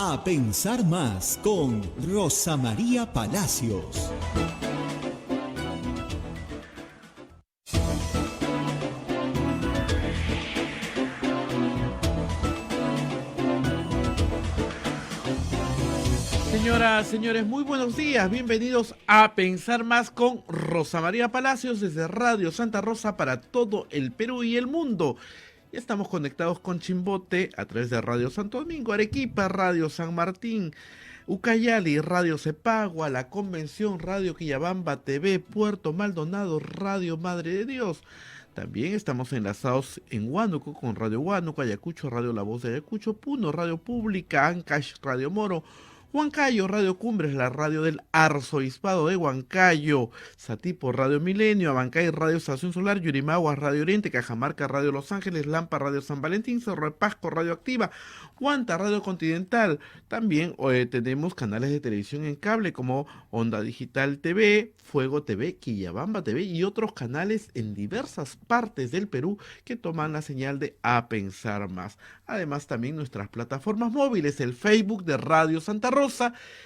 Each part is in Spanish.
A pensar más con Rosa María Palacios. Señoras, señores, muy buenos días. Bienvenidos a Pensar Más con Rosa María Palacios desde Radio Santa Rosa para todo el Perú y el mundo. Y estamos conectados con Chimbote a través de Radio Santo Domingo, Arequipa, Radio San Martín, Ucayali, Radio Cepagua, La Convención, Radio Quillabamba TV, Puerto Maldonado, Radio Madre de Dios. También estamos enlazados en Huánuco con Radio Huánuco, Ayacucho, Radio La Voz de Ayacucho, Puno, Radio Pública, Ancash, Radio Moro, Huancayo, Radio Cumbres, la radio del Arzobispado de Huancayo, Satipo, Radio Milenio, Abancay, Radio Estación Solar, Yurimaguas, Radio Oriente, Cajamarca, Radio Los Ángeles, Lampa, Radio San Valentín, Cerro de Pasco, Radio Activa, Huanta, Radio Continental. También tenemos canales de televisión en cable como Onda Digital TV, Fuego TV, Quillabamba TV y otros canales en diversas partes del Perú que toman la señal de A Pensar Más. Además, también nuestras plataformas móviles, el Facebook de Radio Santa Rosa,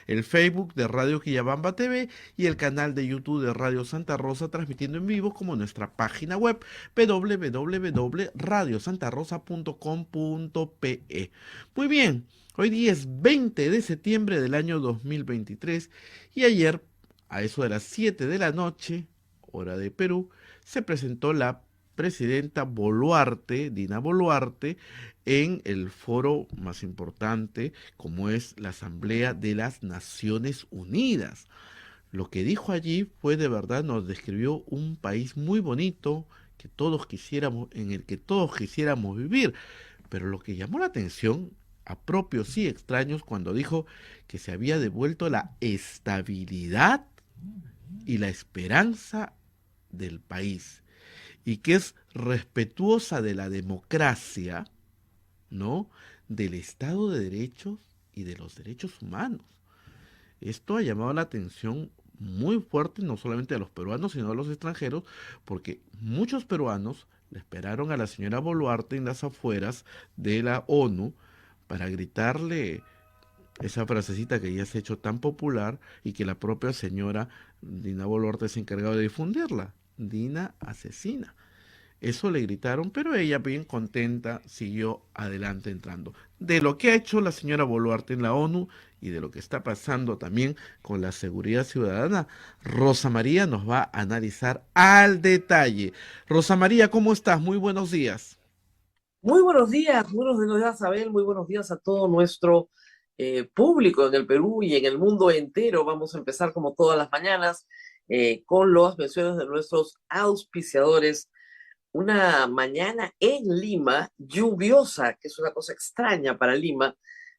el Facebook de Radio Quillabamba TV y el canal de YouTube de Radio Santa Rosa, transmitiendo en vivo, como nuestra página web www.radiosantarosa.com.pe. Muy bien, hoy día es 20 de septiembre del año 2023 y ayer, a eso de las 7 de la noche, hora de Perú, se presentó la presidenta Boluarte, Dina Boluarte, en el foro más importante, como es la Asamblea de las Naciones Unidas. Lo que dijo allí fue, de verdad, nos describió un país muy bonito que todos quisiéramos, en el que todos quisiéramos vivir. Pero lo que llamó la atención a propios y extraños cuando dijo que se había devuelto la estabilidad y la esperanza del país y que es respetuosa de la democracia, ¿no? Del Estado de Derechos y de los derechos humanos. Esto ha llamado la atención muy fuerte, no solamente a los peruanos, sino a los extranjeros, porque muchos peruanos le esperaron a la señora Boluarte en las afueras de la ONU para gritarle esa frasecita que ya se ha hecho tan popular y que la propia señora Dina Boluarte se ha encargado de difundirla: Dina asesina. Eso le gritaron, pero ella, bien contenta, siguió adelante entrando. De lo que ha hecho la señora Boluarte en la ONU y de lo que está pasando también con la seguridad ciudadana, Rosa María nos va a analizar al detalle. Rosa María, ¿cómo estás? Muy buenos días. Muy buenos días, Abel, muy buenos días a todo nuestro público en el Perú y en el mundo entero. Vamos a empezar como todas las mañanas con las menciones de nuestros auspiciadores. Una mañana en Lima, lluviosa, que es una cosa extraña para Lima,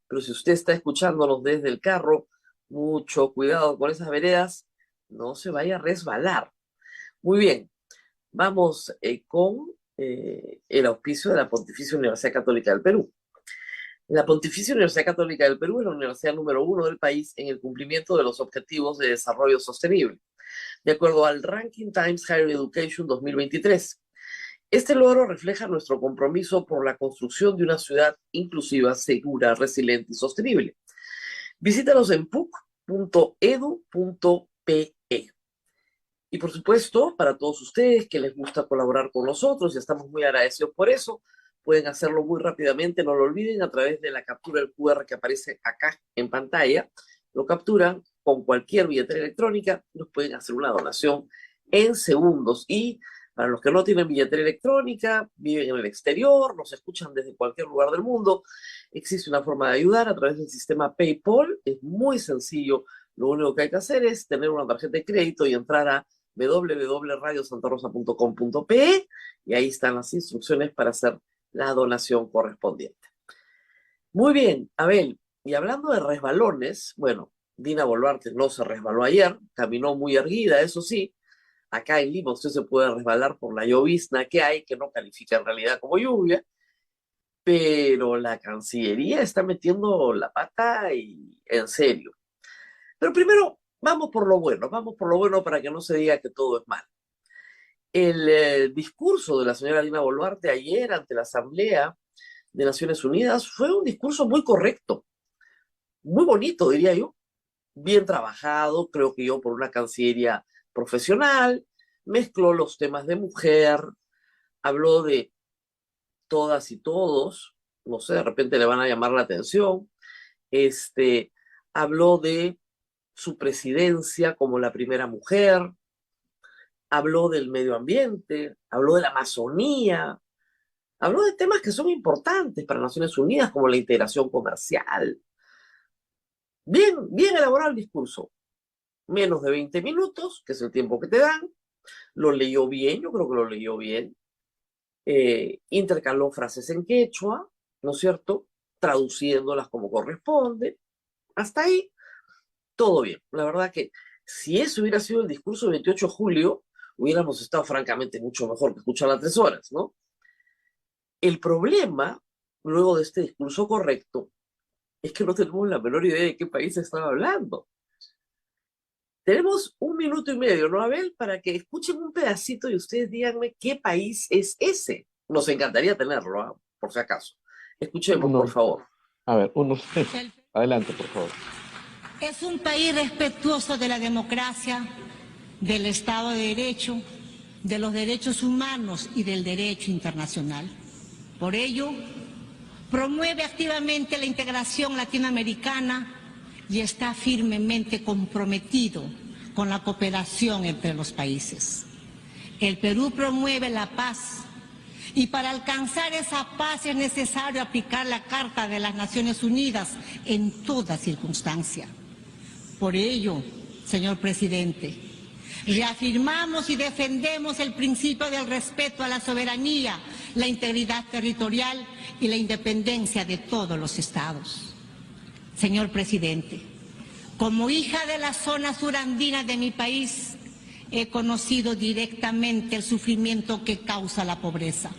pero si usted está escuchándonos desde el carro, mucho cuidado con esas veredas, no se vaya a resbalar. Muy bien, vamos con el auspicio de la Pontificia Universidad Católica del Perú. La Pontificia Universidad Católica del Perú es la universidad número 1 del país en el cumplimiento de los Objetivos de Desarrollo Sostenible, de acuerdo al Ranking Times Higher Education 2023. Este logro refleja nuestro compromiso por la construcción de una ciudad inclusiva, segura, resiliente y sostenible. Visítanos en puc.edu.pe. Y por supuesto, para todos ustedes que les gusta colaborar con nosotros, y estamos muy agradecidos por eso, pueden hacerlo muy rápidamente, no lo olviden, a través de la captura del QR que aparece acá en pantalla. Lo capturan con cualquier billetera electrónica, nos pueden hacer una donación en segundos. Y para los que no tienen billetera electrónica, viven en el exterior, nos escuchan desde cualquier lugar del mundo, existe una forma de ayudar a través del sistema PayPal. Es muy sencillo. Lo único que hay que hacer es tener una tarjeta de crédito y entrar a www.radiosantarosa.com.pe y ahí están las instrucciones para hacer la donación correspondiente. Muy bien, Abel, y hablando de resbalones, bueno, Dina Boluarte no se resbaló ayer, caminó muy erguida, eso sí. Acá en Lima usted se puede resbalar por la llovizna que hay, que no califica en realidad como lluvia, pero la Cancillería está metiendo la pata y en serio. Pero primero, vamos por lo bueno para que no se diga que todo es malo. El discurso de la señora Dina Boluarte ayer ante la Asamblea de Naciones Unidas fue un discurso muy correcto, muy bonito, diría yo, bien trabajado, creo que yo por una cancillería profesional, mezcló los temas de mujer, habló de todas y todos, no sé, de repente le van a llamar la atención, este, habló de su presidencia como la primera mujer, habló del medio ambiente, habló de la Amazonía, habló de temas que son importantes para Naciones Unidas, como la integración comercial. Bien, bien elaborado el discurso. Menos de 20 minutos, que es el tiempo que te dan. Lo leyó bien, yo creo que lo leyó bien. Intercaló frases en quechua, ¿no es cierto? Traduciéndolas como corresponde. Hasta ahí, todo bien. La verdad que si ese hubiera sido el discurso del 28 de julio, hubiéramos estado francamente mucho mejor que escuchar las 3 horas, ¿no? El problema, luego de este discurso correcto, es que no tenemos la menor idea de qué país estaba hablando. Tenemos 1 minuto y medio, ¿no, Abel? Para que escuchen un pedacito y ustedes díganme qué país es ese. Nos encantaría tenerlo, ¿ah? Por si acaso. Escuchemos, por No. favor. A ver, adelante, por favor. Es un país respetuoso de la democracia, del Estado de Derecho, de los derechos humanos y del derecho internacional. Por ello, promueve activamente la integración latinoamericana y está firmemente comprometido con la cooperación entre los países. El Perú promueve la paz y para alcanzar esa paz es necesario aplicar la Carta de las Naciones Unidas en toda circunstancia. Por ello, señor presidente, reafirmamos y defendemos el principio del respeto a la soberanía, la integridad territorial y la independencia de todos los estados. Señor presidente, como hija de la zona surandina de mi país, he conocido directamente el sufrimiento que causa la pobreza.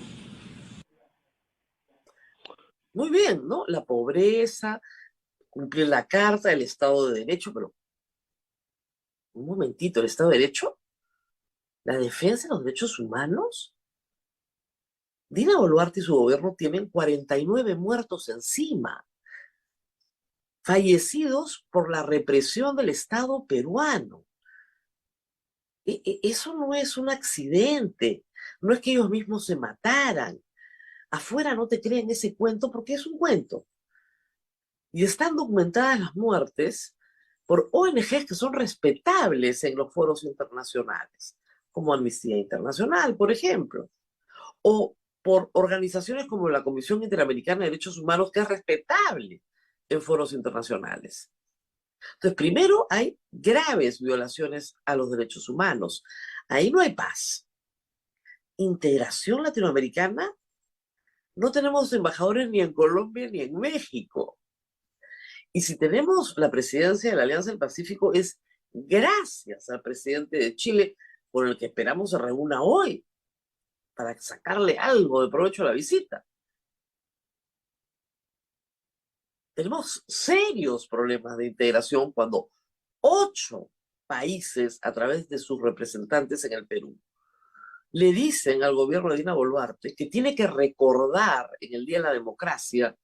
Muy bien, ¿no? La pobreza, cumplir la Carta del Estado de Derecho, pero un momentito, ¿el Estado de Derecho? ¿La defensa de los derechos humanos? Dina Boluarte y su gobierno tienen 49 muertos encima, fallecidos por la represión del Estado peruano. Eso no es un accidente, no es que ellos mismos se mataran. Afuera no te creen ese cuento porque es un cuento. Y están documentadas las muertes por ONGs que son respetables en los foros internacionales, como Amnistía Internacional, por ejemplo, o por organizaciones como la Comisión Interamericana de Derechos Humanos, que es respetable en foros internacionales. Entonces, primero hay graves violaciones a los derechos humanos. Ahí no hay paz. Integración latinoamericana, no tenemos embajadores ni en Colombia ni en México. Y si tenemos la presidencia de la Alianza del Pacífico es gracias al presidente de Chile, con el que esperamos se reúna hoy para sacarle algo de provecho a la visita. Tenemos serios problemas de integración cuando 8 países, a través de sus representantes en el Perú, le dicen al gobierno de Dina Boluarte que tiene que recordar en el Día de la Democracia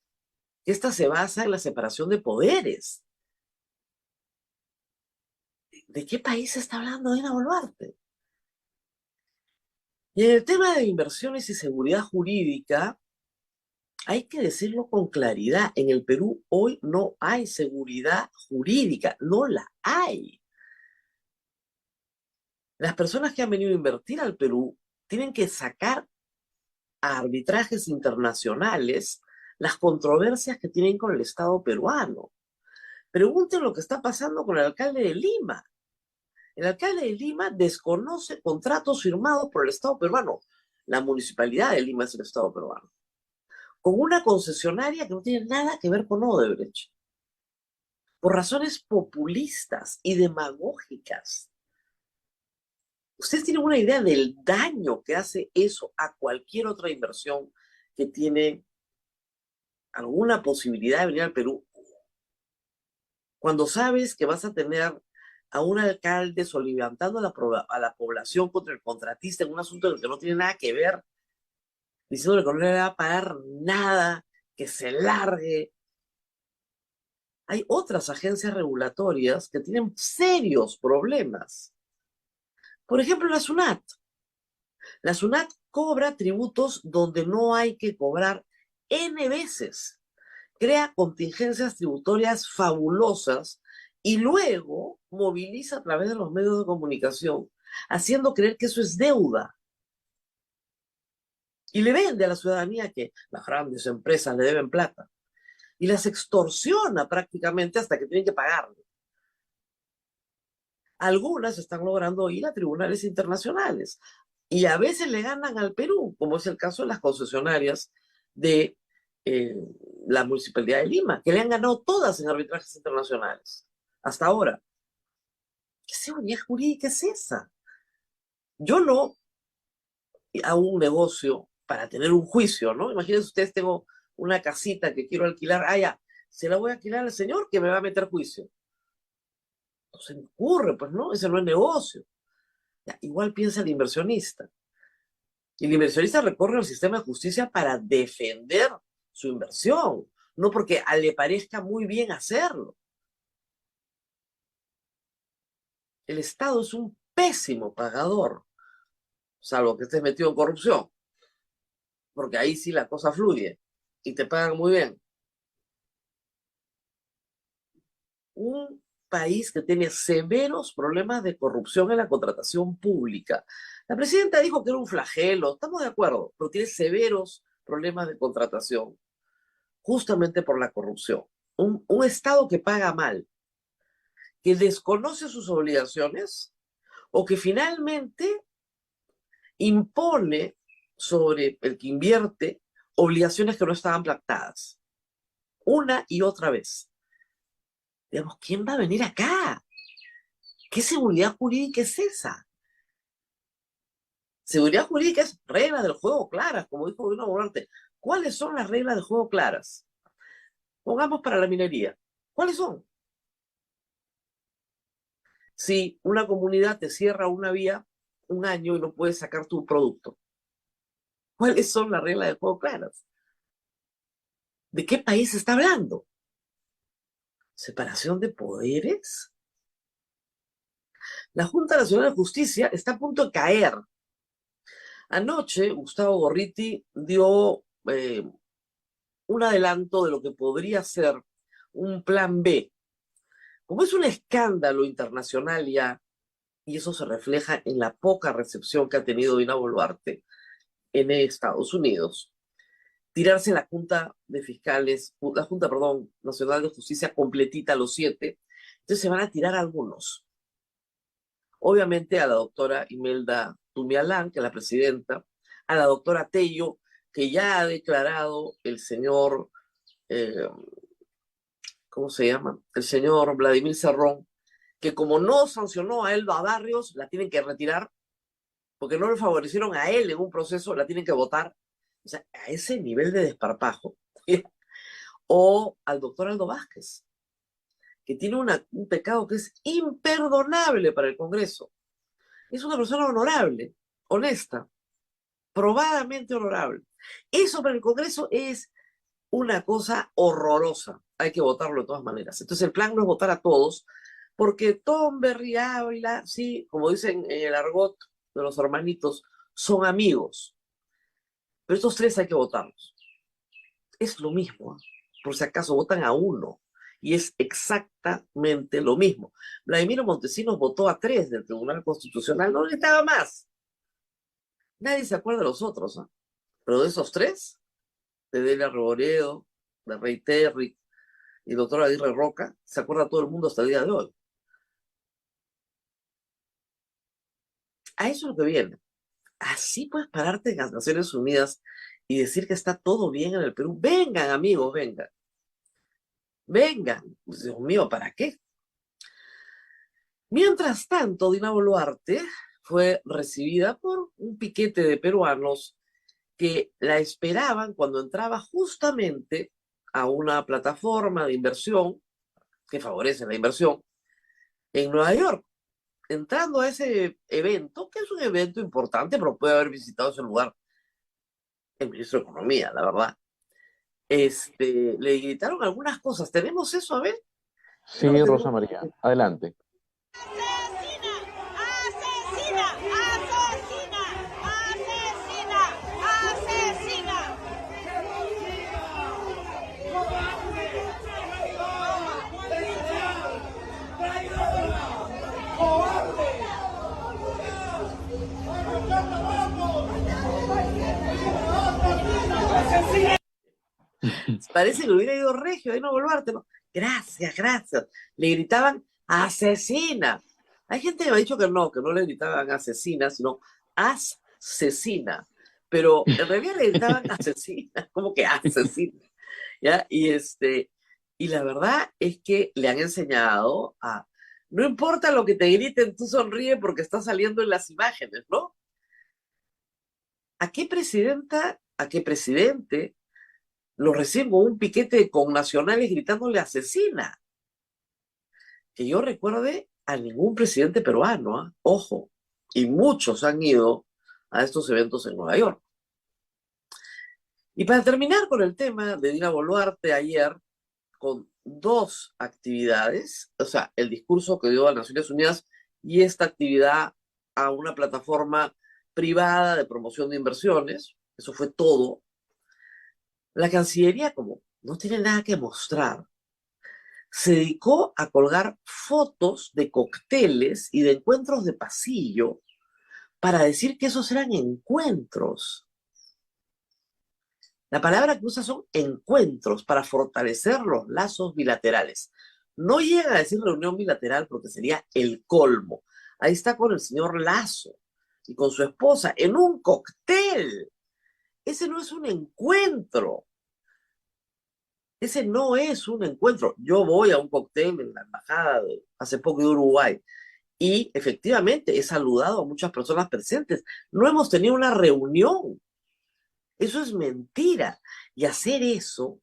que esta se basa en la separación de poderes. ¿De qué país está hablando Dina Boluarte? Y en el tema de inversiones y seguridad jurídica, hay que decirlo con claridad, en el Perú hoy no hay seguridad jurídica, no la hay. Las personas que han venido a invertir al Perú tienen que sacar a arbitrajes internacionales las controversias que tienen con el Estado peruano. Pregunten lo que está pasando con el alcalde de Lima. El alcalde de Lima desconoce contratos firmados por el Estado peruano. La municipalidad de Lima es el Estado peruano. Con una concesionaria que no tiene nada que ver con Odebrecht. Por razones populistas y demagógicas. ¿Ustedes tienen una idea del daño que hace eso a cualquier otra inversión que tiene alguna posibilidad de venir al Perú? Cuando sabes que vas a tener a un alcalde soliviantando a la población contra el contratista en un asunto que no tiene nada que ver, diciéndole que no le va a pagar nada, que se largue. hay otras agencias regulatorias que tienen serios problemas. Por ejemplo, la SUNAT. La SUNAT cobra tributos donde no hay que cobrar N veces. Crea contingencias tributorias fabulosas y luego moviliza a través de los medios de comunicación, haciendo creer que eso es deuda. Y le vende a la ciudadanía que las grandes empresas le deben plata. Y las extorsiona prácticamente hasta que tienen que pagarle. Algunas están logrando ir a tribunales internacionales. Y a veces le ganan al Perú, como es el caso de las concesionarias de la Municipalidad de Lima, que le han ganado todas en arbitrajes internacionales. Hasta ahora. ¿Qué seguridad jurídica es esa? Yo no hago un negocio para tener un juicio, ¿no? Imagínense ustedes, tengo una casita que quiero alquilar. Ah, ya, se la voy a alquilar al señor que me va a meter juicio. No se me ocurre, pues no, ese no es negocio. Ya, igual piensa el inversionista. Y el inversionista recorre el sistema de justicia para defender su inversión, no porque le parezca muy bien hacerlo. El Estado es un pésimo pagador, salvo que estés metido en corrupción, porque ahí sí la cosa fluye y te pagan muy bien. Un país que tiene severos problemas de corrupción en la contratación pública. La presidenta dijo que era un flagelo, estamos de acuerdo, pero tiene severos problemas de contratación, justamente por la corrupción. Un Estado que paga mal, que desconoce sus obligaciones o que finalmente impone sobre el que invierte obligaciones que no estaban pactadas. Una y otra vez. Digamos, ¿quién va a venir acá? ¿Qué seguridad jurídica es esa? Seguridad jurídica es reglas del juego claras, como dijo Dina Boluarte. ¿Cuáles son las reglas del juego claras? Pongamos para la minería. ¿Cuáles son? Si una comunidad te cierra una vía un año y no puedes sacar tu producto, ¿cuáles son las reglas del juego claras? ¿De qué país se está hablando? ¿Separación de poderes? La Junta Nacional de Justicia está a punto de caer. Anoche, Gustavo Gorriti dio un adelanto de lo que podría ser un plan B. Como es un escándalo internacional ya, y eso se refleja en la poca recepción que ha tenido Dina Boluarte en Estados Unidos, tirarse la Junta de Fiscales, la Junta, perdón, Nacional de Justicia completita, los 7, entonces se van a tirar algunos. Obviamente a la doctora Imelda Tumialán, que es la presidenta, a la doctora Tello, que ya ha declarado el señor, ¿cómo se llama? El señor Vladimir Cerrón, que como no sancionó a Elba Barrios, la tienen que retirar, porque no le favorecieron a él en un proceso, la tienen que votar. O sea, a ese nivel de desparpajo. O al doctor Aldo Vázquez, que tiene un pecado que es imperdonable para el Congreso. Es una persona honorable, honesta, probadamente honorable. Eso para el Congreso es una cosa horrorosa. Hay que votarlo de todas maneras. Entonces el plan no es votar a todos, porque Tomberry, Ávila, sí, como dicen en el argot de los hermanitos, son amigos. Pero estos 3 hay que votarlos. Es lo mismo, ¿eh? Por si acaso votan a uno. Y es exactamente lo mismo. Vladimiro Montesinos votó a 3 del Tribunal Constitucional, no necesitaba más. Nadie se acuerda de los otros, ¿eh? Pero de esos 3, de Delia Reboredo, de Rey Terry y el doctor Aguirre Roca, se acuerda todo el mundo hasta el día de hoy. A eso es lo que viene. Así puedes pararte en las Naciones Unidas y decir que está todo bien en el Perú. Vengan, amigos, vengan. Vengan. Dios mío, ¿para qué? Mientras tanto, Dina Boluarte fue recibida por un piquete de peruanos que la esperaban cuando entraba justamente a una plataforma de inversión que favorece la inversión en Nueva York. Entrando a ese evento, que es un evento importante, pero puede haber visitado ese lugar el ministro de Economía, la verdad. Le gritaron algunas cosas. ¿Tenemos eso? A ver, No, Sí, Rosa tenemos... María, adelante. Asesina, asesina, asesina, asesina, Parece que hubiera ido regio, ahí no Boluarte, ¿no? Gracias, gracias. Le gritaban asesina. Hay gente que me ha dicho que no le gritaban asesina, sino asesina. Pero en realidad le gritaban asesina, como que asesina. ¿Ya? Y la verdad es que le han enseñado a, no importa lo que te griten, tú sonríe porque está saliendo en las imágenes, ¿no? ¿A qué presidenta, a qué presidente lo reciben con un piquete de connacionales gritándole asesina? Que yo recuerde a ningún presidente peruano, ¿ah? Ojo, y muchos han ido a estos eventos en Nueva York. Y para terminar con el tema de Dina Boluarte ayer, con dos actividades, o sea, el discurso que dio a Naciones Unidas y esta actividad a una plataforma privada de promoción de inversiones, eso fue todo. La Cancillería, como no tiene nada que mostrar, se dedicó a colgar fotos de cócteles y de encuentros de pasillo para decir que esos eran encuentros. La palabra que usa son encuentros para fortalecer los lazos bilaterales. No llega a decir reunión bilateral porque sería el colmo. Ahí está con el señor Lazo y con su esposa en un cóctel. Ese no es un encuentro. Ese no es un encuentro. Yo voy a un cóctel en la embajada hace poco de Uruguay y efectivamente he saludado a muchas personas presentes. No hemos tenido una reunión. Eso es mentira. Y hacer eso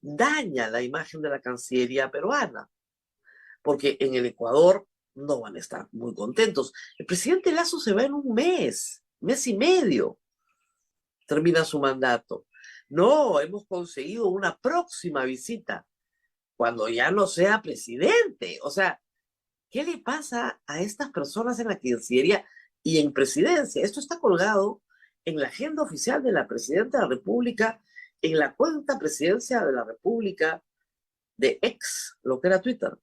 daña la imagen de la Cancillería peruana, porque en el Ecuador no van a estar muy contentos. El presidente Lazo se va en un mes y medio, termina su mandato. No, hemos conseguido una próxima visita cuando ya no sea presidente. O sea, ¿qué le pasa a estas personas en la Cancillería y en presidencia? Esto está colgado en la agenda oficial de la Presidenta de la República, en la cuenta Presidencia de la República de X, lo que era Twitter,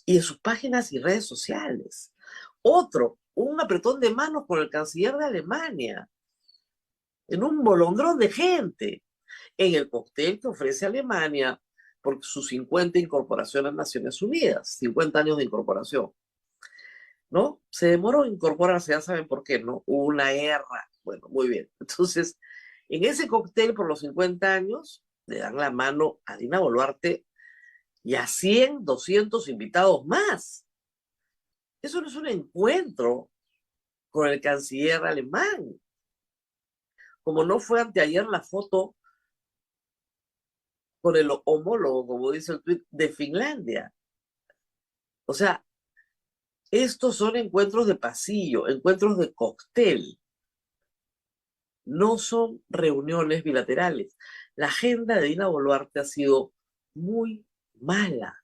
y en sus páginas y redes sociales. Otro, un apretón de manos con el canciller de Alemania, en un bolondrón de gente, en el cóctel que ofrece Alemania por sus 50 incorporaciones a Naciones Unidas, 50 años de incorporación, ¿no? Se demoró en incorporarse, ya saben por qué, ¿no? Hubo una guerra. Bueno, muy bien. Entonces, en ese cóctel por los 50 años, le dan la mano a Dina Boluarte y a 100, 200 invitados más. Eso no es un encuentro con el canciller alemán. Como no fue anteayer la foto con el homólogo, como dice el tuit, de Finlandia. O sea, estos son encuentros de pasillo, encuentros de cóctel. No son reuniones bilaterales. La agenda de Dina Boluarte ha sido muy mala.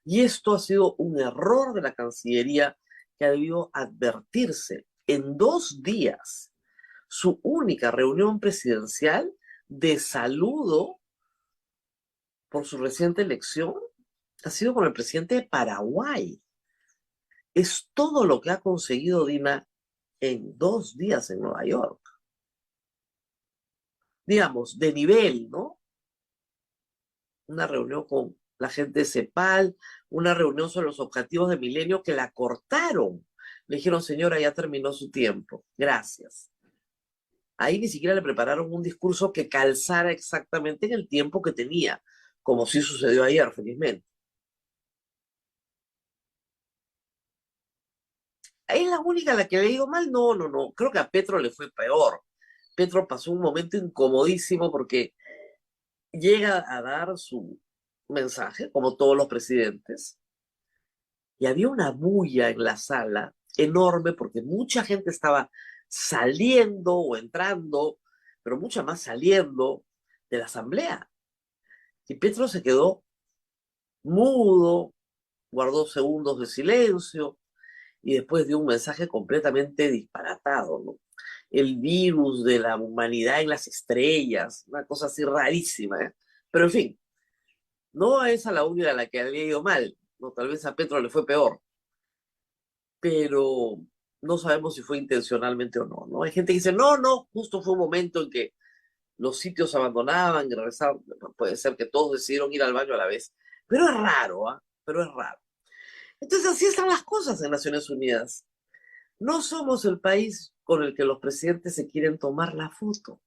Y esto ha sido un error de la Cancillería que ha debido advertirse. En 2 días, su única reunión presidencial de saludo por su reciente elección ha sido con el presidente de Paraguay. Es todo lo que ha conseguido Dina en 2 días en Nueva York. Digamos, de nivel, ¿no? Una reunión con la gente de CEPAL, una reunión sobre los objetivos de milenio que la cortaron. Le dijeron, señora, ya terminó su tiempo. Gracias. Ahí ni siquiera le prepararon un discurso que calzara exactamente en el tiempo que tenía, como sí sucedió ayer, felizmente. ¿Es la única a la que le ha ido mal? No, no, no. Creo que a Petro le fue peor. Petro pasó un momento incomodísimo porque llega a dar su mensaje, como todos los presidentes, y había una bulla en la sala enorme porque mucha gente estaba saliendo o entrando, pero mucha más saliendo de la asamblea. Y Petro se quedó mudo, guardó segundos de silencio y después dio un mensaje completamente disparatado, ¿no? El virus de la humanidad en las estrellas, una cosa así rarísima, ¿eh? Pero en fin, no es a la única a la que le ha ido mal, ¿no? Tal vez a Petro le fue peor, pero no sabemos si fue intencionalmente o no, ¿no? Hay gente que dice, no, no, justo fue un momento en que los sitios abandonaban y regresaban, puede ser que todos decidieron ir al baño a la vez, pero es raro, ¿ah? Pero es raro. Entonces así están las cosas en Naciones Unidas. No somos el país con el que los presidentes se quieren tomar la foto.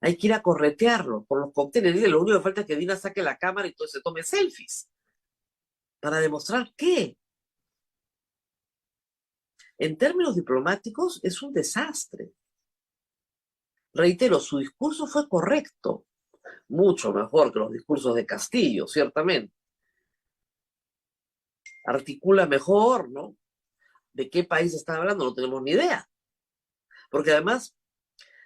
Hay que ir a corretearlo por los cócteles. Dice, lo único que falta es que Dina saque la cámara y entonces se tome selfies. ¿Para demostrar qué? En términos diplomáticos es un desastre. Reitero, su discurso fue correcto, mucho mejor que los discursos de Castillo, ciertamente. Articula mejor, ¿no? ¿De qué país está hablando? No tenemos ni idea. Porque además,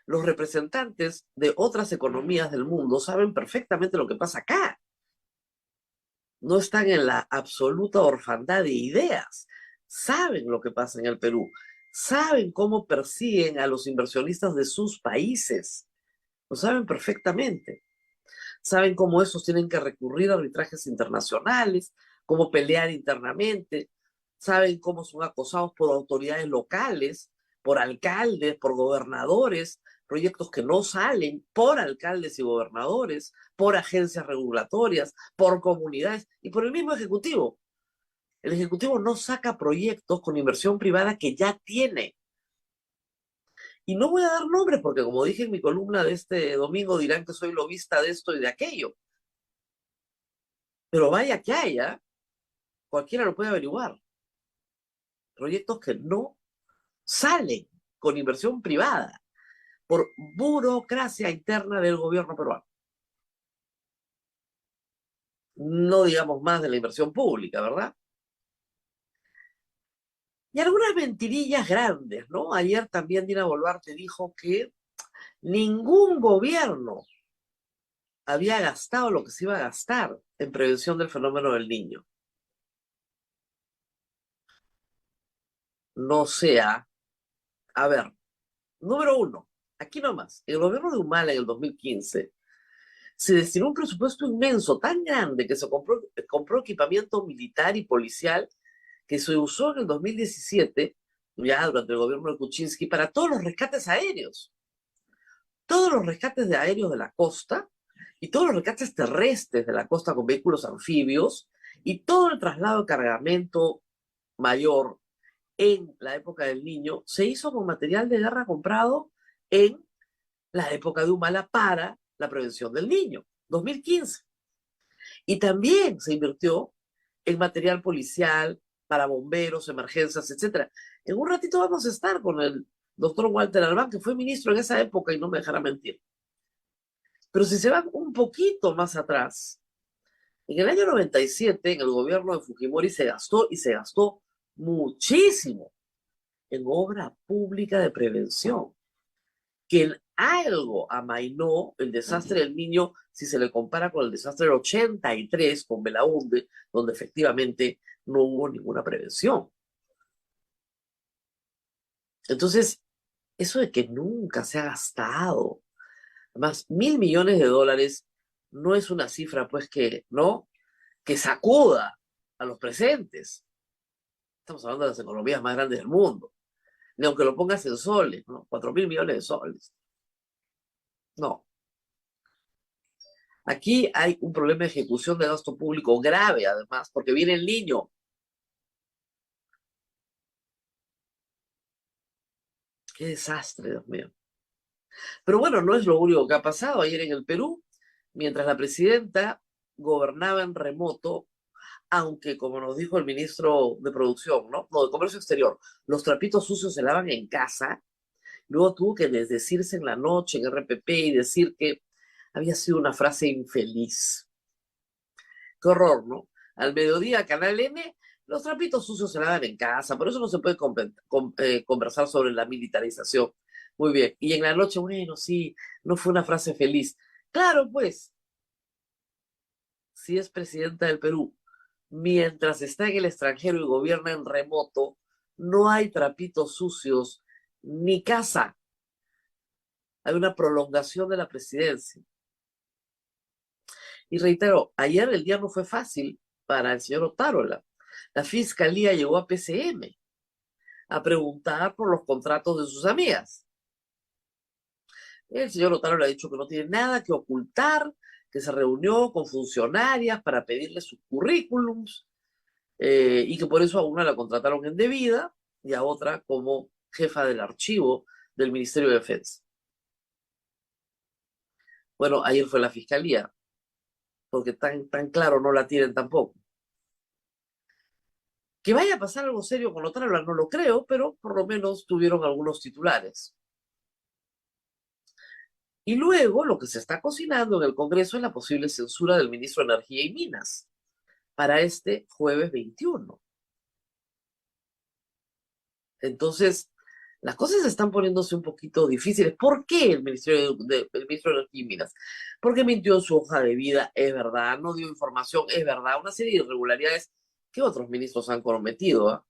los representantes de otras economías del mundo saben perfectamente lo que pasa acá. No están en la absoluta orfandad de ideas. Saben lo que pasa en el Perú. Saben cómo persiguen a los inversionistas de sus países. Lo saben perfectamente. Saben cómo esos tienen que recurrir a arbitrajes internacionales, cómo pelear internamente. Saben cómo son acosados por autoridades locales, por alcaldes, por gobernadores, proyectos que no salen por alcaldes y gobernadores, por agencias regulatorias, por comunidades y por el mismo Ejecutivo. El Ejecutivo no saca proyectos con inversión privada que ya tiene. Y no voy a dar nombres porque, como dije en mi columna de este domingo, dirán que soy lobista de esto y de aquello. Pero vaya que haya, cualquiera lo puede averiguar. Proyectos que no salen con inversión privada por burocracia interna del gobierno peruano. No digamos más de la inversión pública, ¿verdad? Y algunas mentirillas grandes, ¿no? Ayer también Dina Boluarte dijo que ningún gobierno había gastado lo que se iba a gastar en prevención del fenómeno del niño. No sea, a ver, número uno, aquí nomás, el gobierno de Humala en el 2015 se destinó un presupuesto inmenso, tan grande, que se compró equipamiento militar y policial que se usó en el 2017, ya durante el gobierno de Kuczynski, para todos los rescates aéreos. Todos los rescates de aéreos de la costa y todos los rescates terrestres de la costa con vehículos anfibios y todo el traslado de cargamento mayor en la época del niño se hizo con material de guerra comprado en la época de Humala para la prevención del niño, 2015. Y también se invirtió en material policial para bomberos, emergencias, etc. En un ratito vamos a estar con el doctor Walter Albán, que fue ministro en esa época y no me dejará mentir. Pero si se van un poquito más atrás, en el año 97, en el gobierno de Fujimori se gastó muchísimo en obra pública de prevención, que en algo amainó el desastre del niño si se le compara con el desastre del 83 con Belaúnde, donde efectivamente no hubo ninguna prevención. Entonces, eso de que nunca se ha gastado, además, $1.000 millones no es una cifra, pues, ¿no? Que sacuda a los presentes. Estamos hablando de las economías más grandes del mundo. Ni aunque lo pongas en soles, ¿no? 4.000 millones de soles. No. Aquí hay un problema de ejecución de gasto público grave, además, porque viene el niño. Qué desastre, Dios mío. Pero bueno, no es lo único que ha pasado. Ayer en el Perú, mientras la presidenta gobernaba en remoto, aunque como nos dijo el ministro de Producción, ¿no? No, de Comercio Exterior, los trapitos sucios se lavan en casa, luego tuvo que desdecirse en la noche en RPP y decir que había sido una frase infeliz. Qué horror, ¿no? Al mediodía, Canal N, los trapitos sucios se lavan en casa, por eso no se puede conversar sobre la militarización. Muy bien. Y en la noche, bueno, sí, no fue una frase feliz. Claro, pues, si es presidenta del Perú, mientras está en el extranjero y gobierna en remoto, no hay trapitos sucios ni casa. Hay una prolongación de la presidencia. Y reitero, ayer el día no fue fácil para el señor Otárola. La fiscalía llegó a PCM a preguntar por los contratos de sus amigas. El señor Otárola ha dicho que no tiene nada que ocultar, que se reunió con funcionarias para pedirle sus currículums y que por eso a una la contrataron en debida y a otra como jefa del archivo del Ministerio de Defensa. Bueno, ayer fue la fiscalía, porque tan claro no la tienen tampoco. Que vaya a pasar algo serio con Otárola no lo creo, pero por lo menos tuvieron algunos titulares. Y luego lo que se está cocinando en el Congreso es la posible censura del ministro de Energía y Minas para este jueves 21. Entonces, las cosas están poniéndose un poquito difíciles. ¿Por qué el ministro de Energía y Minas? Porque mintió en su hoja de vida, es verdad, no dio información, es verdad, una serie de irregularidades que otros ministros han cometido, ¿eh?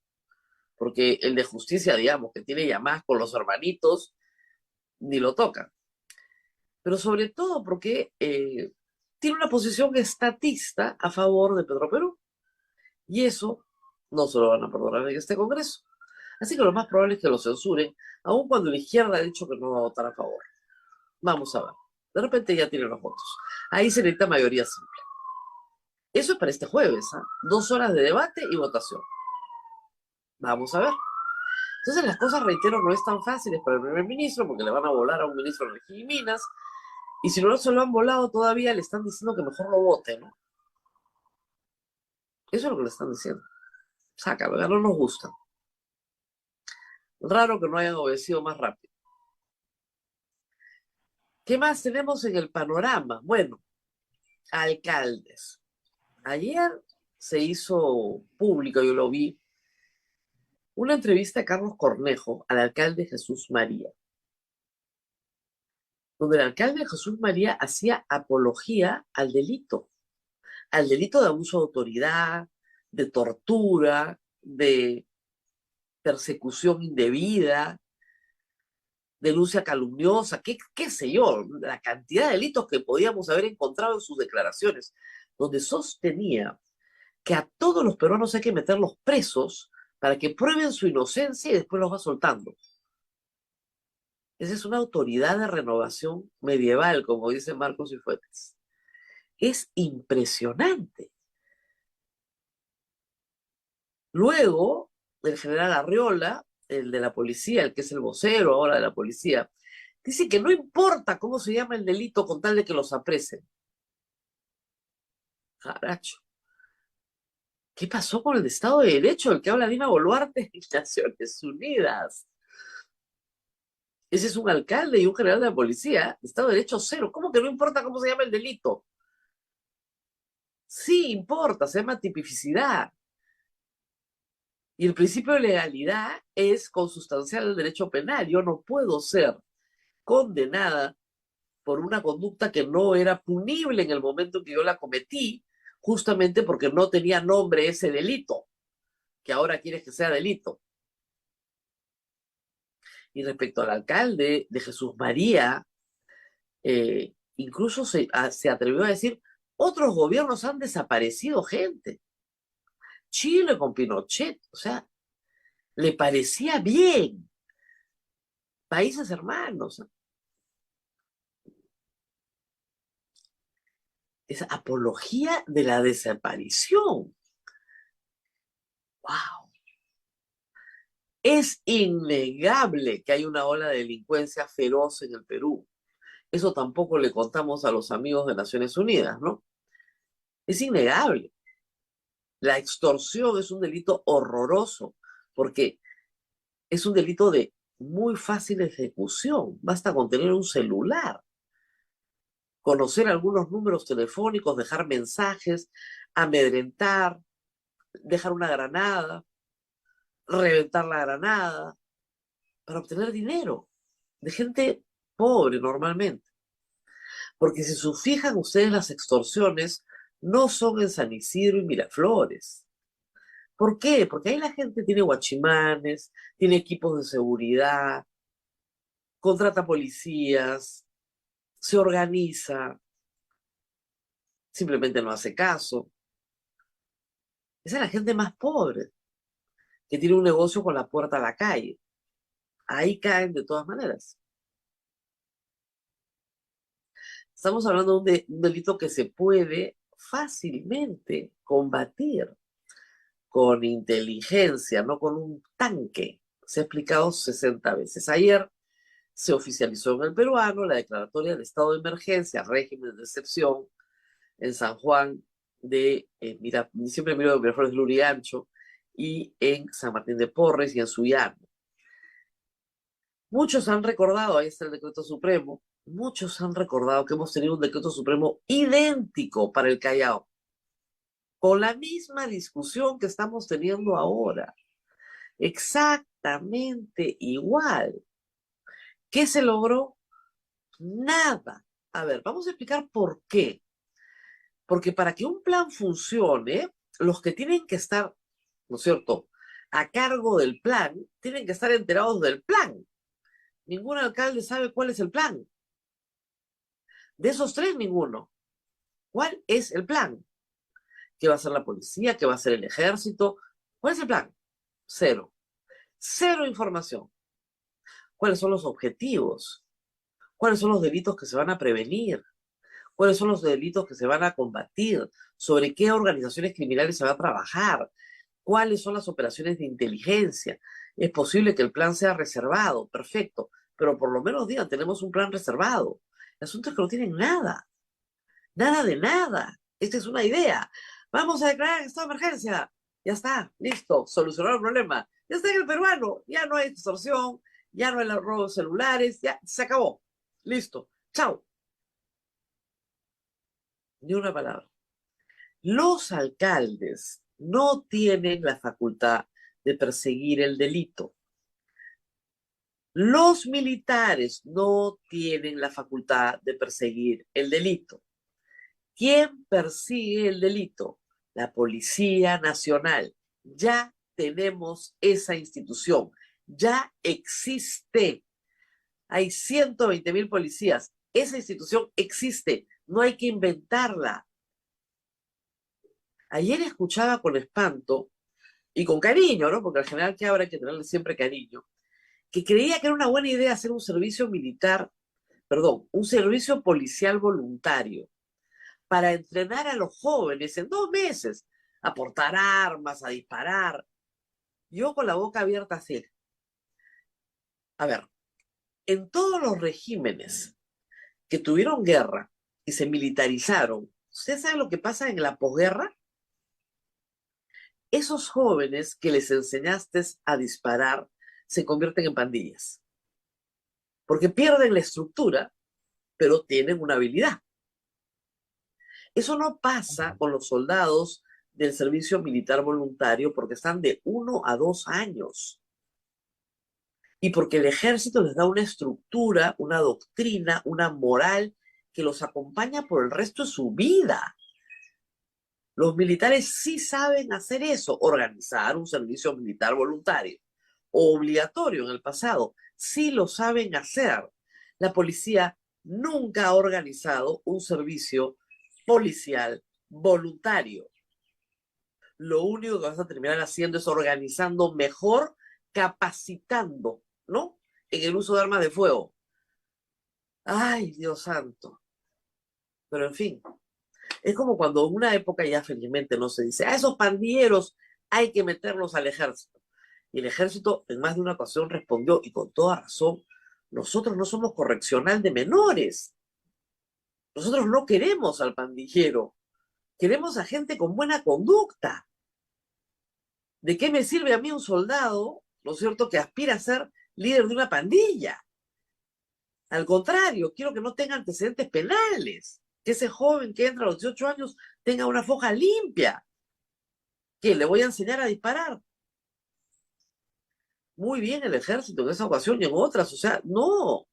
Porque el de Justicia, digamos, que tiene llamadas con los hermanitos, ni lo tocan. Pero sobre todo porque tiene una posición estatista a favor de Petroperú. Y eso no se lo van a perdonar en este Congreso. Así que lo más probable es que lo censuren, aun cuando la izquierda ha dicho que no va a votar a favor. Vamos a ver. De repente ya tienen los votos. Ahí se necesita mayoría simple. Eso es para este jueves, ¿eh? 2 horas de debate y votación. Vamos a ver. Entonces las cosas, reitero, no están fáciles para el primer ministro porque le van a volar a un ministro de Energía y Minas. Y si no se lo han volado todavía, le están diciendo que mejor lo vote, ¿no? Eso es lo que le están diciendo. Sácalo, ya no nos gusta. Raro que no hayan obedecido más rápido. ¿Qué más tenemos en el panorama? Bueno, alcaldes. Ayer se hizo público, yo lo vi, una entrevista de Carlos Cornejo al alcalde Jesús María, donde el alcalde Jesús María hacía apología al delito de abuso de autoridad, de tortura, de persecución indebida, denuncia calumniosa, qué sé yo, la cantidad de delitos que podíamos haber encontrado en sus declaraciones, donde sostenía que a todos los peruanos hay que meterlos presos para que prueben su inocencia y después los va soltando. Esa es una autoridad de renovación medieval, como dice Marcos y Fuentes. Es impresionante. Luego, el general Arriola, el de la policía, el que es el vocero ahora de la policía, dice que no importa cómo se llama el delito con tal de que los apresen. Caracho. ¿Qué pasó con el Estado de Derecho del que habla Dina Boluarte en Naciones Unidas? Ese es un alcalde y un general de la policía. Estado de Derecho cero. ¿Cómo que no importa cómo se llama el delito? Sí importa, se llama tipificidad. Y el principio de legalidad es consustancial al derecho penal. Yo no puedo ser condenada por una conducta que no era punible en el momento en que yo la cometí, justamente porque no tenía nombre ese delito, que ahora quieres que sea delito. Y respecto al alcalde de Jesús María, incluso se atrevió a decir, otros gobiernos han desaparecido gente. Chile con Pinochet, o sea, le parecía bien. Países hermanos. Esa apología de la desaparición. ¡Wow! Es innegable que hay una ola de delincuencia feroz en el Perú. Eso tampoco le contamos a los amigos de Naciones Unidas, ¿no? Es innegable. La extorsión es un delito horroroso porque es un delito de muy fácil ejecución. Basta con tener un celular, conocer algunos números telefónicos, dejar mensajes, amedrentar, dejar una granada, reventar la granada, para obtener dinero de gente pobre normalmente. Porque si se fijan ustedes las extorsiones, no son en San Isidro y Miraflores. ¿Por qué? Porque ahí la gente tiene guachimanes, tiene equipos de seguridad, contrata policías, se organiza, simplemente no hace caso. Esa es la gente más pobre, que tiene un negocio con la puerta a la calle. Ahí caen de todas maneras. Estamos hablando de un delito que se puede fácilmente combatir con inteligencia, no con un tanque. Se ha explicado 60 veces. Ayer se oficializó en el peruano la declaratoria de estado de emergencia, régimen de excepción, en San Juan de siempre miro de Miraflores de Lurigancho, y en San Martín de Porres y en Suyana. Muchos han recordado, ahí está el decreto supremo, muchos han recordado que hemos tenido un decreto supremo idéntico para el Callao, con la misma discusión que estamos teniendo ahora, exactamente igual. ¿Qué se logró? Nada. A ver, vamos a explicar por qué. Porque para que un plan funcione, los que tienen que estar, ¿no es cierto?, a cargo del plan, tienen que estar enterados del plan. Ningún alcalde sabe cuál es el plan. De esos tres, ninguno. ¿Cuál es el plan? ¿Qué va a hacer la policía? ¿Qué va a hacer el ejército? ¿Cuál es el plan? Cero. Cero información. ¿Cuáles son los objetivos? ¿Cuáles son los delitos que se van a prevenir? ¿Cuáles son los delitos que se van a combatir? ¿Sobre qué organizaciones criminales se va a trabajar? ¿Cuáles son las operaciones de inteligencia? Es posible que el plan sea reservado, perfecto, pero por lo menos digan, tenemos un plan reservado. El asunto es que no tienen nada. Nada de nada. Esta es una idea. Vamos a declarar estado de emergencia. Ya está, listo, solucionar el problema. Ya está en el peruano, ya no hay extorsión, ya no hay robo de celulares, ya se acabó. Listo, chao. Ni una palabra. Los alcaldes no tienen la facultad de perseguir el delito. Los militares no tienen la facultad de perseguir el delito. ¿Quién persigue el delito? La Policía Nacional. Ya tenemos esa institución. Ya existe. Hay 120.000 policías. Esa institución existe. No hay que inventarla. Ayer escuchaba con espanto y con cariño, ¿no? Porque al general que habrá que tenerle siempre cariño, que creía que era una buena idea hacer un servicio militar, perdón, un servicio policial voluntario para entrenar a los jóvenes en 2 meses a portar armas, a disparar. Yo con la boca abierta así. A ver, en todos los regímenes que tuvieron guerra y se militarizaron, ¿usted sabe lo que pasa en la posguerra? Esos jóvenes que les enseñaste a disparar se convierten en pandillas. Porque pierden la estructura, pero tienen una habilidad. Eso no pasa con los soldados del servicio militar voluntario porque están de 1 a 2 años. Y porque el ejército les da una estructura, una doctrina, una moral que los acompaña por el resto de su vida. Los militares sí saben hacer eso, organizar un servicio militar voluntario o obligatorio en el pasado. Sí lo saben hacer. La policía nunca ha organizado un servicio policial voluntario. Lo único que vas a terminar haciendo es organizando mejor, capacitando, ¿no? En el uso de armas de fuego. Ay, Dios santo. Pero en fin, es como cuando en una época ya felizmente no se dice, a esos pandilleros hay que meterlos al ejército. Y el ejército en más de una ocasión respondió, y con toda razón, nosotros no somos correccional de menores. Nosotros no queremos al pandillero. Queremos a gente con buena conducta. ¿De qué me sirve a mí un soldado, ¿no es cierto?, que aspira a ser líder de una pandilla? Al contrario, quiero que no tenga antecedentes penales. Que ese joven que entra a los 18 años tenga una foja limpia. ¿Qué? ¿Le voy a enseñar a disparar? Muy bien el ejército en esa ocasión y en otras, o sea, no.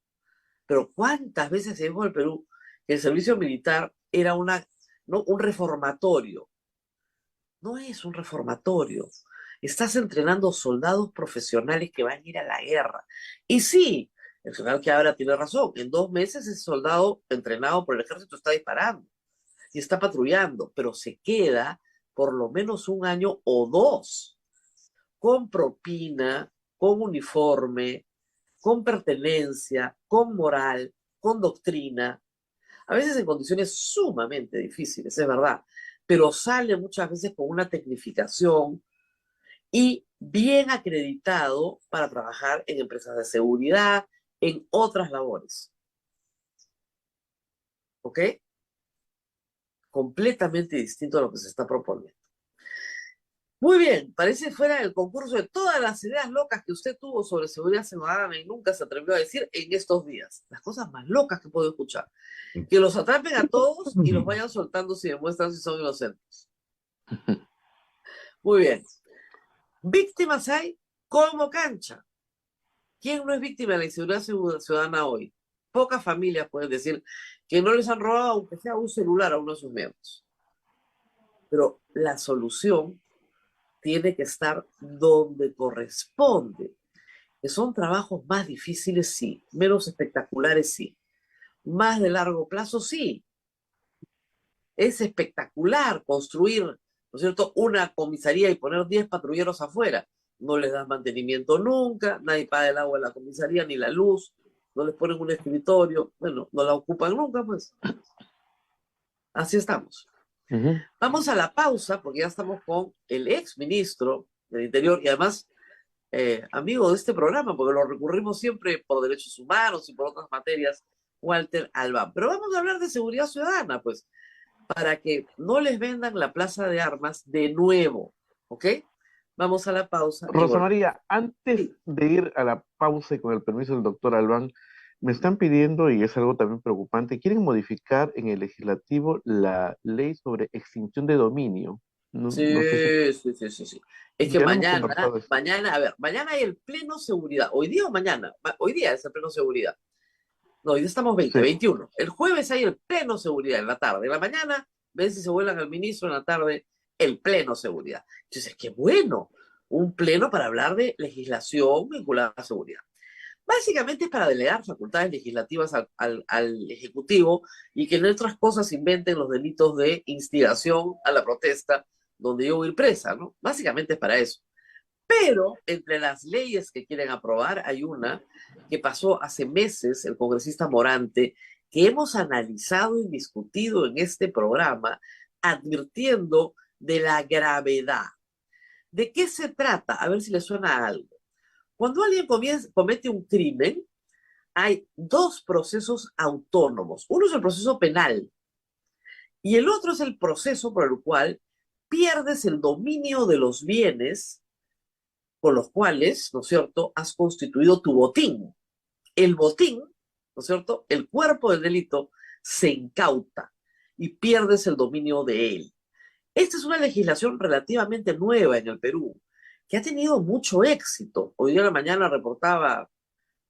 Pero ¿cuántas veces se dijo en el Perú que el servicio militar era una ¿no? Un reformatorio. No es un reformatorio. Estás entrenando soldados profesionales que van a ir a la guerra. Y sí, el general que ahora tiene razón. En 2 meses ese soldado entrenado por el ejército está disparando y está patrullando, pero se queda por lo menos 1 año o 2 con propina, con uniforme, con pertenencia, con moral, con doctrina, a veces en condiciones sumamente difíciles, es verdad, pero sale muchas veces con una tecnificación y bien acreditado para trabajar en empresas de seguridad, en otras labores. ¿Ok? Completamente distinto a lo que se está proponiendo. Muy bien, parece fuera el concurso de todas las ideas locas que usted tuvo sobre seguridad ciudadana y nunca se atrevió a decir en estos días. Las cosas más locas que puedo escuchar. Que los atrapen a todos y los vayan soltando si demuestran si son inocentes. Muy bien. Víctimas hay como cancha. ¿Quién no es víctima de la inseguridad ciudadana hoy? Pocas familias pueden decir que no les han robado, aunque sea un celular a uno de sus miembros. Pero la solución tiene que estar donde corresponde. Que son trabajos más difíciles, sí. Menos espectaculares, sí. Más de largo plazo, sí. Es espectacular construir, ¿no es cierto?, una comisaría y poner 10 patrulleros afuera. No les das mantenimiento nunca, nadie paga el agua en la comisaría ni la luz, no les ponen un escritorio, bueno, no la ocupan nunca, pues. Así estamos. Vamos a la pausa porque ya estamos con el ex ministro del Interior y además amigo de este programa, porque lo recurrimos siempre por derechos humanos y por otras materias, Walter Albán. Pero vamos a hablar de seguridad ciudadana, pues, para que no les vendan la plaza de armas de nuevo, ¿ok? Vamos a la pausa. Rosa María, antes Sí. de ir a la pausa y con el permiso del doctor Albán, me están pidiendo, y es algo también preocupante, quieren modificar en el legislativo la ley sobre extinción de dominio. No sé Sí. Es si que ya no hemos mañana, conversado de esto. a ver, mañana hay el pleno seguridad. Hoy día o mañana. Hoy día es el pleno seguridad. No, hoy día estamos 20, Sí. 21. El jueves hay el pleno seguridad en la tarde. En la mañana, ven si se vuelan al ministro, en la tarde, el pleno seguridad. Entonces, qué bueno. Un pleno para hablar de legislación vinculada a seguridad. Básicamente es para delegar facultades legislativas al Ejecutivo y que en otras cosas inventen los delitos de instigación a la protesta, donde yo voy a ir presa, ¿no? Básicamente es para eso. Pero entre las leyes que quieren aprobar hay una que pasó hace meses el congresista Morante, que hemos analizado y discutido en este programa, advirtiendo de la gravedad. ¿De qué se trata? A ver si le suena algo. Cuando alguien comete un crimen, hay 2 procesos autónomos. Uno es el proceso penal y el otro es el proceso por el cual pierdes el dominio de los bienes con los cuales, ¿no es cierto?, has constituido tu botín. El botín, ¿no es cierto?, el cuerpo del delito se incauta y pierdes el dominio de él. Esta es una legislación relativamente nueva en el Perú, que ha tenido mucho éxito. Hoy día a la mañana reportaba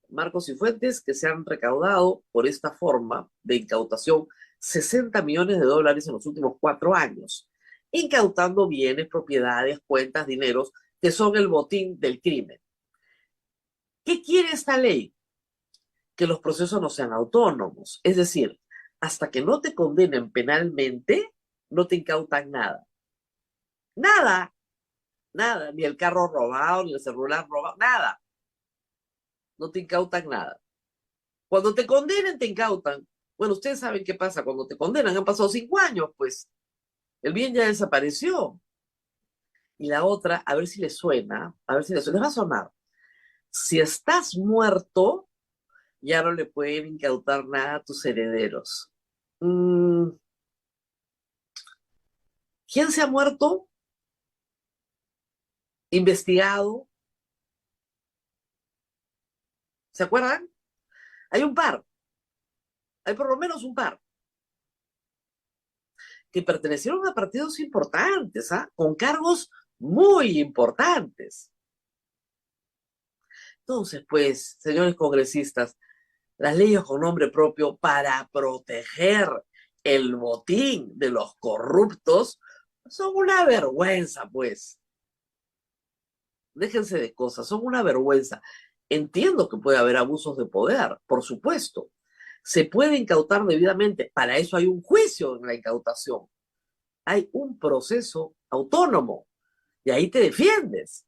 Marcos y Fuentes que se han recaudado por esta forma de incautación $60 millones en los últimos 4 años, incautando bienes, propiedades, cuentas, dineros, que son el botín del crimen. ¿Qué quiere esta ley? Que los procesos no sean autónomos. Es decir, hasta que no te condenen penalmente, no te incautan nada. Nada. Nada. Ni el carro robado, ni el celular robado, nada. No te incautan nada. Cuando te condenen, te incautan. Bueno, ustedes saben qué pasa cuando te condenan. Han pasado 5 años, pues. El bien ya desapareció. Y la otra, a ver si les suena, les va a sonar. Si estás muerto, ya no le pueden incautar nada a tus herederos. ¿Quién se ha muerto? Investigado. ¿Se acuerdan? Hay un par. Hay por lo menos un par. Que pertenecieron a partidos importantes, ¿ah? Con cargos muy importantes. Entonces, pues, señores congresistas, las leyes con nombre propio para proteger el botín de los corruptos, son una vergüenza, pues. Déjense de cosas, son una vergüenza. Entiendo que puede haber abusos de poder, por supuesto. Se puede incautar debidamente. Para eso hay un juicio en la incautación. Hay un proceso autónomo y ahí te defiendes.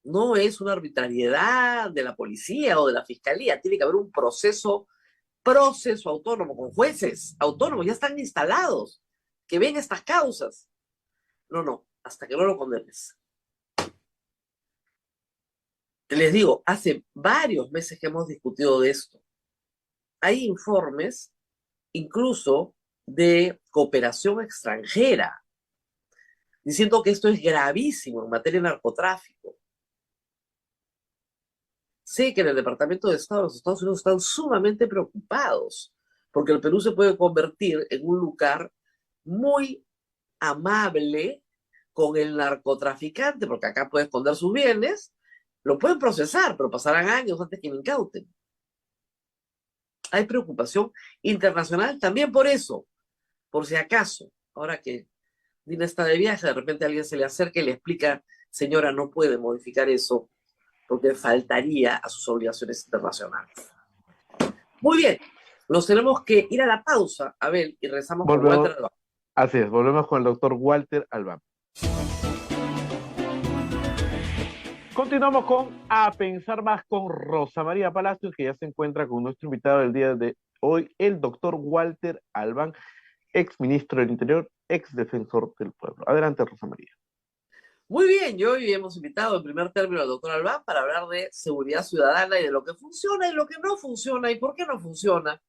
No es una arbitrariedad de la policía o de la fiscalía. Tiene que haber un proceso autónomo con jueces autónomos. Ya están instalados que ven estas causas. No, hasta que no lo condenes. Les digo, hace varios meses que hemos discutido de esto. Hay informes, incluso de cooperación extranjera, diciendo que esto es gravísimo en materia de narcotráfico. Sé que en el Departamento de Estado de los Estados Unidos están sumamente preocupados, porque el Perú se puede convertir en un lugar muy amable con el narcotraficante, porque acá puede esconder sus bienes, lo pueden procesar, pero pasarán años antes que lo incauten. Hay preocupación internacional también por eso, por si acaso. Ahora que Dina está de viaje, de repente alguien se le acerca y le explica, señora, no puede modificar eso porque faltaría a sus obligaciones internacionales. Muy bien, nos tenemos que ir a la pausa, Abel, y regresamos con Walter Albán. Así es, volvemos con el doctor Walter Albán. Continuamos con A Pensar Más con Rosa María Palacios, que ya se encuentra con nuestro invitado del día de hoy, el doctor Walter Albán, ex ministro del Interior, ex defensor del pueblo. Adelante, Rosa María. Muy bien, yo hoy hemos invitado en primer término al doctor Albán para hablar de seguridad ciudadana y de lo que funciona y lo que no funciona y por qué no funciona,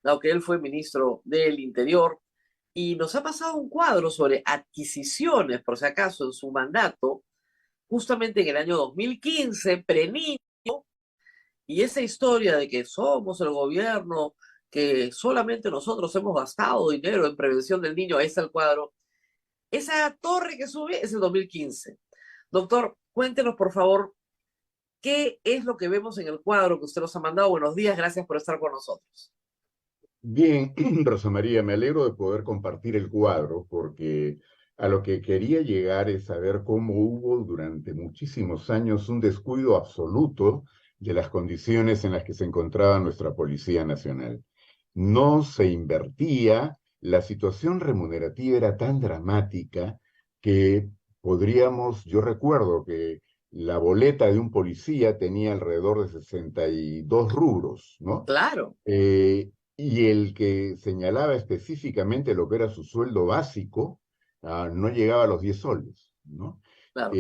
dado que él fue ministro del Interior. Y nos ha pasado un cuadro sobre adquisiciones, por si acaso, en su mandato, justamente en el año 2015, pre-niño, y esa historia de que somos el gobierno, que solamente nosotros hemos gastado dinero en prevención del niño, ahí está el cuadro. Esa torre que sube es el 2015. Doctor, cuéntenos, por favor, ¿qué es lo que vemos en el cuadro que usted nos ha mandado? Buenos días, gracias por estar con nosotros. Bien, Rosa María, me alegro de poder compartir el cuadro porque a lo que quería llegar es saber cómo hubo durante muchísimos años un descuido absoluto de las condiciones en las que se encontraba nuestra Policía Nacional. No se invertía, la situación remunerativa era tan dramática que yo recuerdo que la boleta de un policía tenía alrededor de 62 rubros, ¿no? Claro. Y el que señalaba específicamente lo que era su sueldo básico, no llegaba a los 10 soles, ¿no? Claro.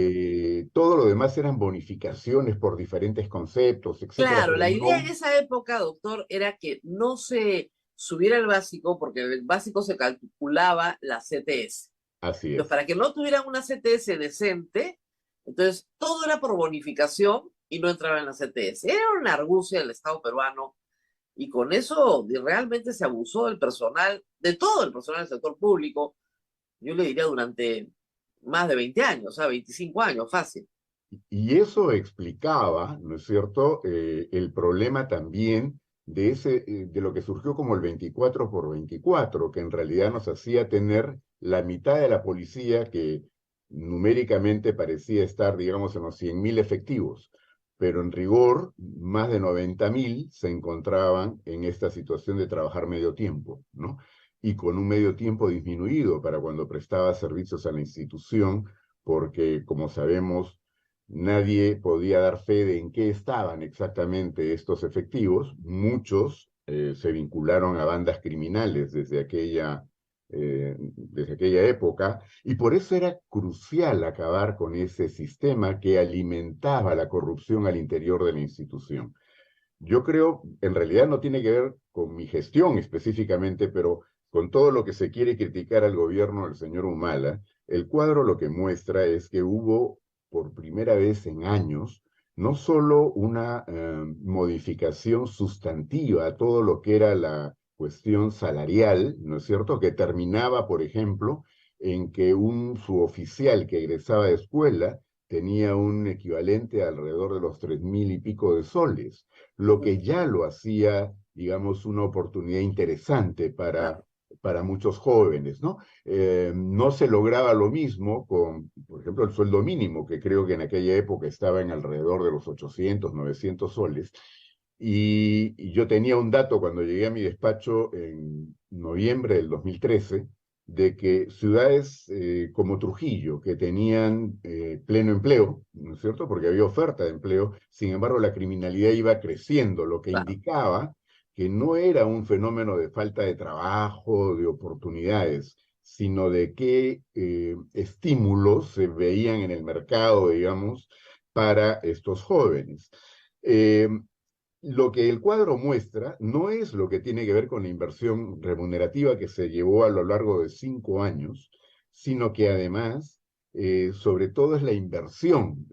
Todo lo demás eran bonificaciones por diferentes conceptos, etc. Claro, la idea en esa época, doctor, era que no se subiera el básico porque el básico se calculaba la CTS. Así es. Entonces, para que no tuvieran una CTS decente, entonces todo era por bonificación y no entraba en la CTS. Era una argucia del Estado peruano. Y con eso realmente se abusó del personal, de todo el personal del sector público, yo le diría durante más de 20 años, 25 años, fácil. Y eso explicaba, ¿no es cierto?, el problema también de lo que surgió como el 24 por 24, que en realidad nos hacía tener la mitad de la policía que numéricamente parecía estar, digamos, en los 100.000 efectivos. Pero en rigor, más de 90.000 se encontraban en esta situación de trabajar medio tiempo, ¿no? Y con un medio tiempo disminuido para cuando prestaba servicios a la institución, porque, como sabemos, nadie podía dar fe de en qué estaban exactamente estos efectivos. Muchos se vincularon a bandas criminales desde aquella época, y por eso era crucial acabar con ese sistema que alimentaba la corrupción al interior de la institución. Yo creo, en realidad no tiene que ver con mi gestión específicamente, pero con todo lo que se quiere criticar al gobierno del señor Humala, el cuadro lo que muestra es que hubo, por primera vez en años, no solo una modificación sustantiva a todo lo que era la cuestión salarial, ¿no es cierto?, que terminaba, por ejemplo, en que un suboficial que egresaba de escuela tenía un equivalente alrededor de los 3.000 y pico de soles, lo que ya lo hacía digamos, una oportunidad interesante Claro. para muchos jóvenes, ¿no? No se lograba lo mismo con, por ejemplo, el sueldo mínimo, que creo que en aquella época estaba en alrededor de los 800, 900 soles. Y yo tenía un dato cuando llegué a mi despacho en noviembre del 2013, de que ciudades como Trujillo, que tenían pleno empleo, ¿no es cierto? Porque había oferta de empleo, sin embargo la criminalidad iba creciendo, lo que Claro. indicaba que no era un fenómeno de falta de trabajo, de oportunidades, sino de qué estímulos se veían en el mercado, digamos, para estos jóvenes. Eh, lo que el cuadro muestra no es lo que tiene que ver con la inversión remunerativa que se llevó a lo largo de 5 años, sino que además, sobre todo es la inversión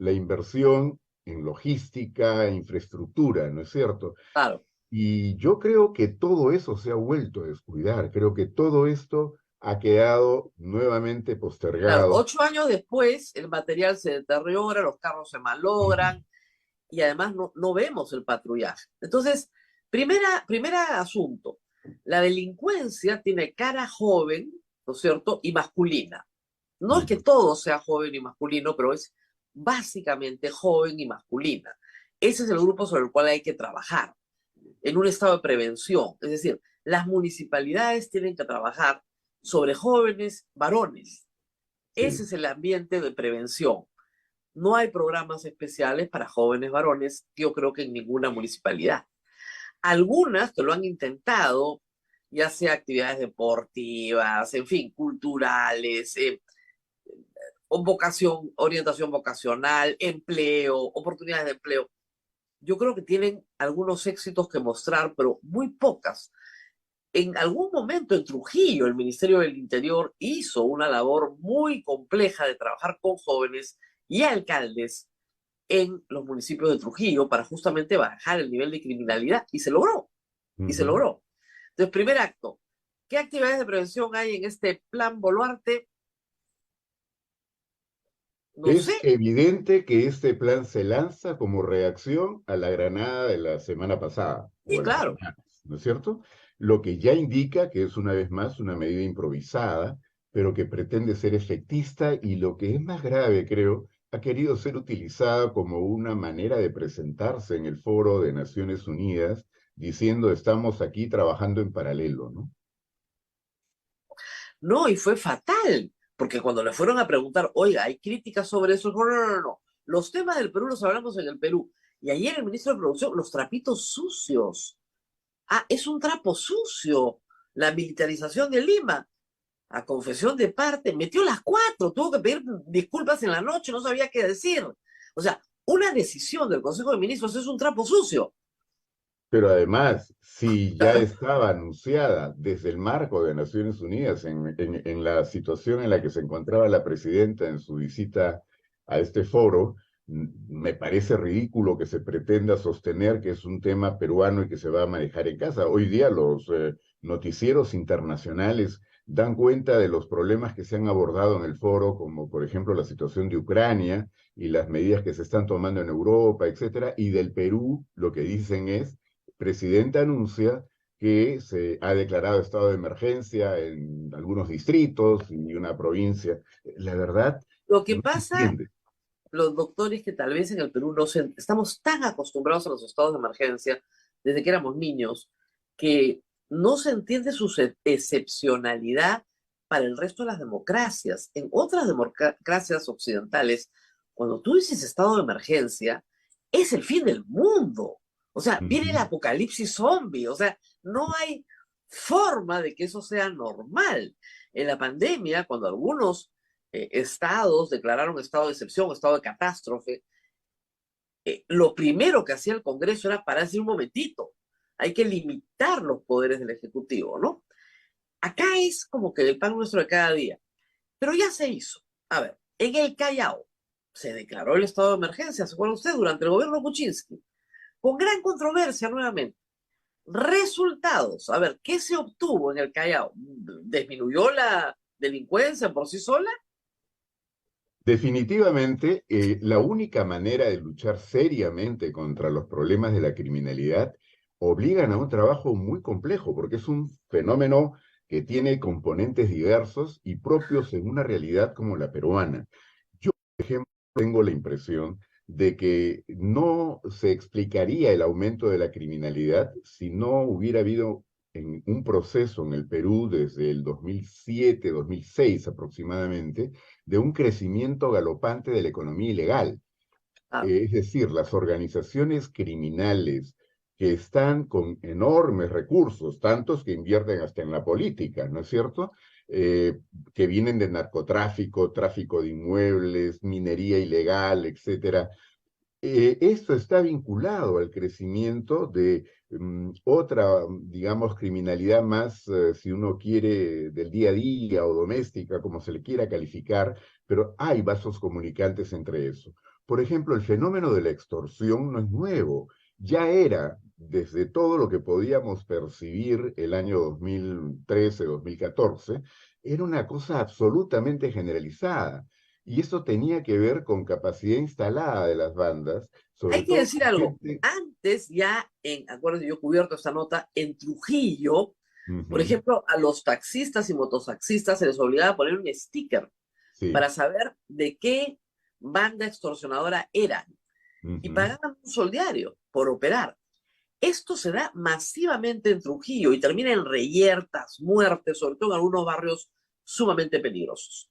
en logística, infraestructura, ¿no es cierto? Claro. Y yo creo que todo eso se ha vuelto a descuidar, creo que todo esto ha quedado nuevamente Claro, postergado. 8 años después, el material se deteriora, los carros se malogran y además no vemos el patrullaje. Entonces, primera asunto, la delincuencia tiene cara joven, ¿no es cierto?, y masculina. No es que todo sea joven y masculino, pero es básicamente joven y masculina. Ese es el grupo sobre el cual hay que trabajar en un estado de prevención. Es decir, las municipalidades tienen que trabajar sobre jóvenes varones. Ese Sí. es el ambiente de prevención. No hay programas especiales para jóvenes varones, yo creo que en ninguna municipalidad. Algunas que lo han intentado, ya sea actividades deportivas, en fin, culturales, orientación vocacional, empleo, oportunidades de empleo. Yo creo que tienen algunos éxitos que mostrar, pero muy pocas. En algún momento en Trujillo, el Ministerio del Interior hizo una labor muy compleja de trabajar con jóvenes y alcaldes en los municipios de Trujillo para justamente bajar el nivel de criminalidad y se logró, y se Ujú. logró. Entonces, primer acto, ¿qué actividades de prevención hay en este plan Boluarte? No Es sé, evidente que este plan se lanza como reacción a la granada de la semana pasada, sí, o a las claro. granadas, ¿no es cierto? Lo que ya indica que es una vez más una medida improvisada, pero que pretende ser efectista y lo que es más grave, creo, ha querido ser utilizada como una manera de presentarse en el foro de Naciones Unidas, diciendo estamos aquí trabajando en paralelo, ¿no? No, y fue fatal, porque cuando le fueron a preguntar, oiga, ¿hay críticas sobre eso? No, no, no, no. Los temas del Perú los hablamos en el Perú. Y ayer el ministro de Producción, los trapitos sucios. Ah, es un trapo sucio. La militarización de Lima, a confesión de parte, metió las 4, tuvo que pedir disculpas en la noche, no sabía qué decir. O sea, una decisión del Consejo de Ministros es un trapo sucio. Pero además, si ya estaba anunciada desde el marco de Naciones Unidas en la situación en la que se encontraba la presidenta en su visita a este foro, me parece ridículo que se pretenda sostener que es un tema peruano y que se va a manejar en casa. Hoy día los noticieros internacionales dan cuenta de los problemas que se han abordado en el foro, como por ejemplo la situación de Ucrania y las medidas que se están tomando en Europa, etcétera, y del Perú lo que dicen es presidente anuncia que se ha declarado estado de emergencia en algunos distritos y una provincia. La verdad, Lo que no se pasa, entiende. los doctores, que tal vez en el Perú no se, estamos tan acostumbrados a los estados de emergencia desde que éramos niños, que no se entiende su excepcionalidad para el resto de las democracias. En otras democracias occidentales, cuando tú dices estado de emergencia, es el fin del mundo. O sea, viene el Ujú. apocalipsis zombie. O sea, no hay forma de que eso sea normal. En la pandemia, cuando algunos estados declararon estado de excepción, estado de catástrofe, lo primero que hacía el Congreso era pararse un momentito. Hay que limitar los poderes del Ejecutivo, ¿no? Acá es como que el pan nuestro de cada día. Pero ya se hizo. A ver, en el Callao se declaró el estado de emergencia, ¿se acuerda usted? Durante el gobierno de Kuczynski, con gran controversia nuevamente. Resultados. A ver, ¿qué se obtuvo en el Callao? ¿Disminuyó la delincuencia por sí sola? Definitivamente, la única manera de luchar seriamente contra los problemas de la criminalidad obligan a un trabajo muy complejo, porque es un fenómeno que tiene componentes diversos y propios en una realidad como la peruana. Yo, por ejemplo, tengo la impresión de que no se explicaría el aumento de la criminalidad si no hubiera habido un proceso en el Perú desde el 2007, 2006 aproximadamente, de un crecimiento galopante de la economía ilegal. Ah, Es decir, las organizaciones criminales que están con enormes recursos, tantos que invierten hasta en la política, ¿no es cierto? Que vienen de narcotráfico, tráfico de inmuebles, minería ilegal, etcétera. Esto está vinculado al crecimiento de otra, digamos, criminalidad más, si uno quiere, del día a día o doméstica, como se le quiera calificar, pero hay vasos comunicantes entre eso. Por ejemplo, el fenómeno de la extorsión no es nuevo, ya era desde todo lo que podíamos percibir el año 2013, 2014, era una cosa absolutamente generalizada. Y eso tenía que ver con capacidad instalada de las bandas, sobre hay que todo decir con algo. gente. Antes ya, acuérdense, yo he cubierto esta nota, en Trujillo, por Ujú, ejemplo, a los taxistas y mototaxistas se les obligaba a poner un sticker sí, para saber de qué banda extorsionadora eran y ujú. pagaban un soldiario por operar. Esto se da masivamente en Trujillo y termina en reyertas, muertes, sobre todo en algunos barrios sumamente peligrosos.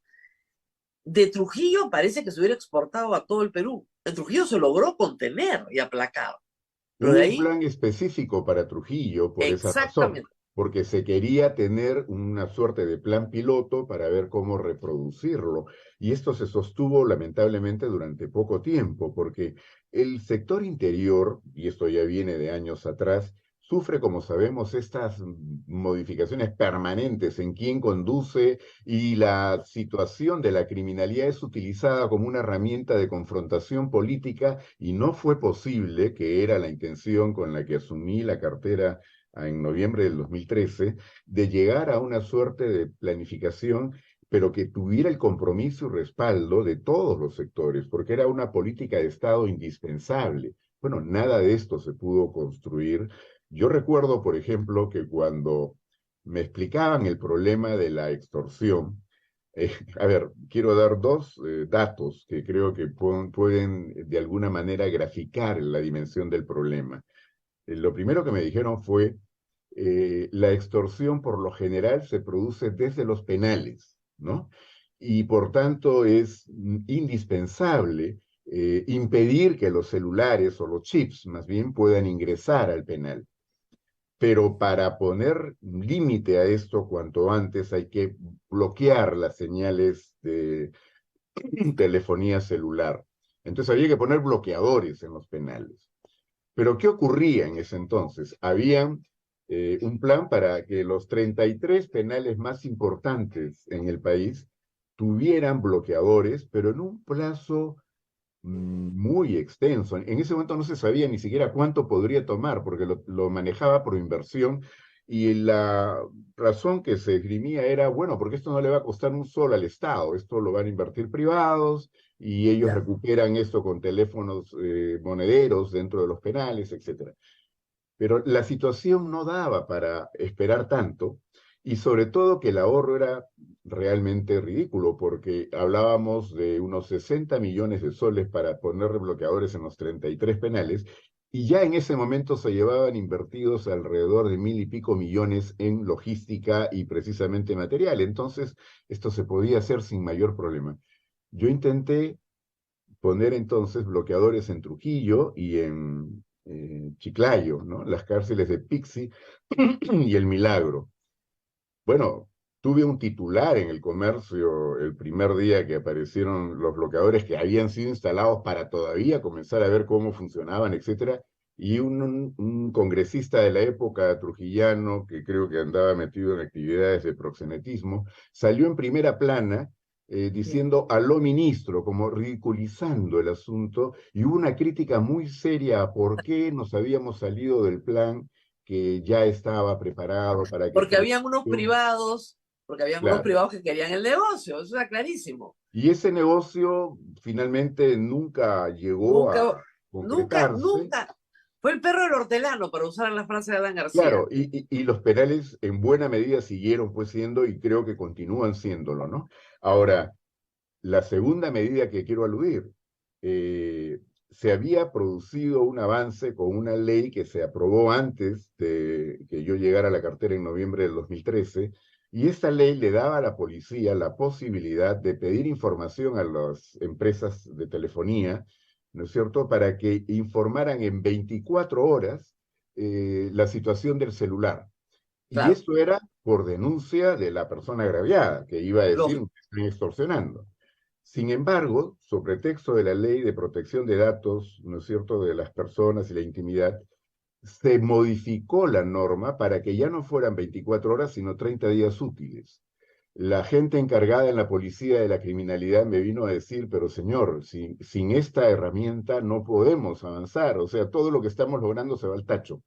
De Trujillo parece que se hubiera exportado a todo el Perú. En Trujillo se logró contener y aplacar, pero de Hubo un ahí, plan específico para Trujillo por esa razón, exactamente. porque se quería tener una suerte de plan piloto para ver cómo reproducirlo. Y esto se sostuvo lamentablemente durante poco tiempo, porque el sector interior, y esto ya viene de años atrás, sufre, como sabemos, estas modificaciones permanentes en quién conduce y la situación de la criminalidad es utilizada como una herramienta de confrontación política y no fue posible, que era la intención con la que asumí la cartera en noviembre del 2013, de llegar a una suerte de planificación, pero que tuviera el compromiso y respaldo de todos los sectores, porque era una política de Estado indispensable. Bueno, nada de esto se pudo construir. Yo recuerdo, por ejemplo, que cuando me explicaban el problema de la extorsión, a ver, quiero dar dos datos que creo que pueden de alguna manera graficar la dimensión del problema. Lo primero que me dijeron fue, la extorsión por lo general se produce desde los penales, ¿no? Y por tanto es indispensable impedir que los celulares o los chips más bien puedan ingresar al penal. Pero para poner límite a esto cuanto antes hay que bloquear las señales de telefonía celular. Entonces había que poner bloqueadores en los penales. Pero ¿qué ocurría en ese entonces? Había un plan para que los 33 penales más importantes en el país tuvieran bloqueadores, pero en un plazo muy extenso. En ese momento no se sabía ni siquiera cuánto podría tomar, porque lo manejaba por inversión, y la razón que se esgrimía era, bueno, porque esto no le va a costar un sol al Estado, esto lo van a invertir privados, y ellos Ya. recuperan esto con teléfonos monederos dentro de los penales, etcétera. Pero la situación no daba para esperar tanto y sobre todo que el ahorro era realmente ridículo porque hablábamos de unos 60 millones de soles para poner bloqueadores en los 33 penales y ya en ese momento se llevaban invertidos alrededor de 1.000 y pico millones en logística y precisamente material. Entonces, esto se podía hacer sin mayor problema. Yo intenté poner entonces bloqueadores en Trujillo y en Chiclayo, ¿no? Las cárceles de Pixi y El Milagro. Bueno, tuve un titular en el comercio el primer día que aparecieron los bloqueadores que habían sido instalados para todavía comenzar a ver cómo funcionaban, etcétera. Y un congresista de la época trujillano, que creo que andaba metido en actividades de proxenetismo, salió en primera plana diciendo aló ministro, como ridiculizando el asunto, y hubo una crítica muy seria a por qué nos habíamos salido del plan que ya estaba preparado para que Porque habían unos funcione. privados, porque habían unos Claro. privados que querían el negocio, eso era clarísimo. Y ese negocio finalmente nunca llegó Nunca, a nunca, concretarse. nunca. Fue el perro del hortelano, para usar la frase de Adán García. Claro, y los penales en buena medida siguieron pues siendo y creo que continúan siéndolo, ¿no? Ahora, la segunda medida que quiero aludir, se había producido un avance con una ley que se aprobó antes de que yo llegara a la cartera en noviembre del 2013, y esta ley le daba a la policía la posibilidad de pedir información a las empresas de telefonía, ¿no es cierto?, para que informaran en 24 horas la situación del celular. Y Claro, eso era por denuncia de la persona agraviada, que iba a decir, me lógico. están extorsionando. Sin embargo, sobre pretexto de la ley de protección de datos, ¿no es cierto?, de las personas y la intimidad, se modificó la norma para que ya no fueran 24 horas, sino 30 días útiles. La gente encargada en la policía de la criminalidad me vino a decir, pero señor, sin esta herramienta no podemos avanzar, o sea, todo lo que estamos logrando se va al tacho.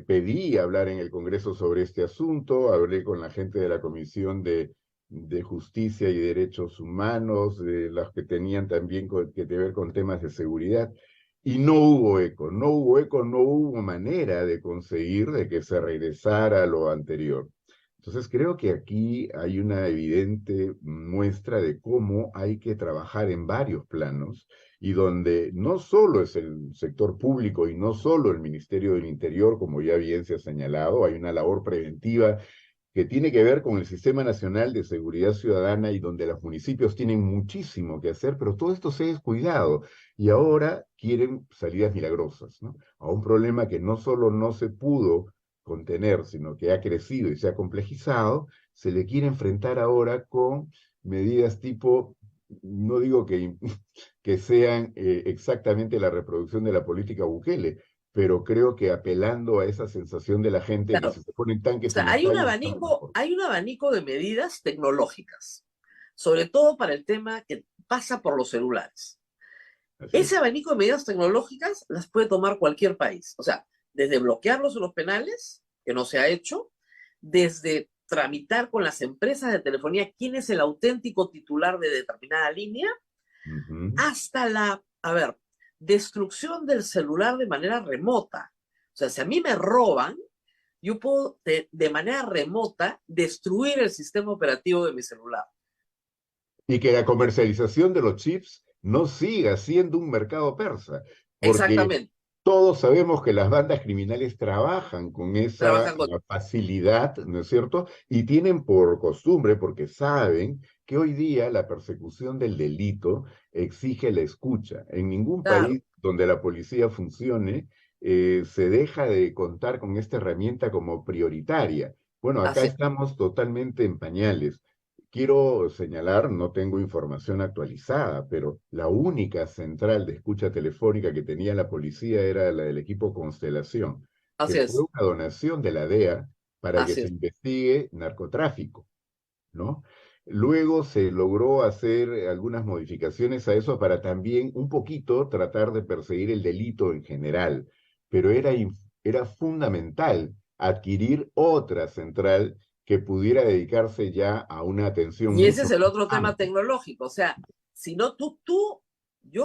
Pedí hablar en el Congreso sobre este asunto, hablé con la gente de la Comisión de Justicia y Derechos Humanos, de los que tenían también que ver con temas de seguridad, y no hubo eco, no hubo eco, no hubo manera de conseguir de que se regresara a lo anterior. Entonces creo que aquí hay una evidente muestra de cómo hay que trabajar en varios planos y donde no solo es el sector público y no solo el Ministerio del Interior, como ya bien se ha señalado, hay una labor preventiva que tiene que ver con el Sistema Nacional de Seguridad Ciudadana y donde los municipios tienen muchísimo que hacer, pero todo esto se ha descuidado y ahora quieren salidas milagrosas, ¿no? A un problema que no solo no se pudo contener, sino que ha crecido y se ha complejizado, se le quiere enfrentar ahora con medidas tipo, no digo que sean exactamente la reproducción de la política Bukele, pero creo que apelando a esa sensación de la gente que Claro. si se ponen O tanques en sea, las calles, estamos mejor. hay un abanico de medidas tecnológicas, sobre todo para el tema que pasa por los celulares. Así Ese es. abanico de medidas tecnológicas las puede tomar cualquier país. O sea, desde bloquearlos en los penales, que no se ha hecho, desde tramitar con las empresas de telefonía quién es el auténtico titular de determinada línea, Ujú. hasta destrucción del celular de manera remota. O sea, si a mí me roban, yo puedo de manera remota destruir el sistema operativo de mi celular. Y que la comercialización de los chips no siga siendo un mercado persa, porque Exactamente. todos sabemos que las bandas criminales trabajan con esa Trabajan con... facilidad, ¿no es cierto? Y tienen por costumbre, porque saben que hoy día la persecución del delito exige la escucha. En ningún Claro, país donde la policía funcione se deja de contar con esta herramienta como prioritaria. Bueno, acá así es. estamos totalmente en pañales. Quiero señalar, no tengo información actualizada, pero la única central de escucha telefónica que tenía la policía era la del equipo Constelación, que Así fue es. una donación de la DEA para que Así se es. investigue narcotráfico, ¿no? Luego se logró hacer algunas modificaciones a eso para también un poquito tratar de perseguir el delito en general, pero era fundamental adquirir otra central que pudiera dedicarse ya a una atención Y ese mucho es el más otro tema amplia. tecnológico. O sea, si no yo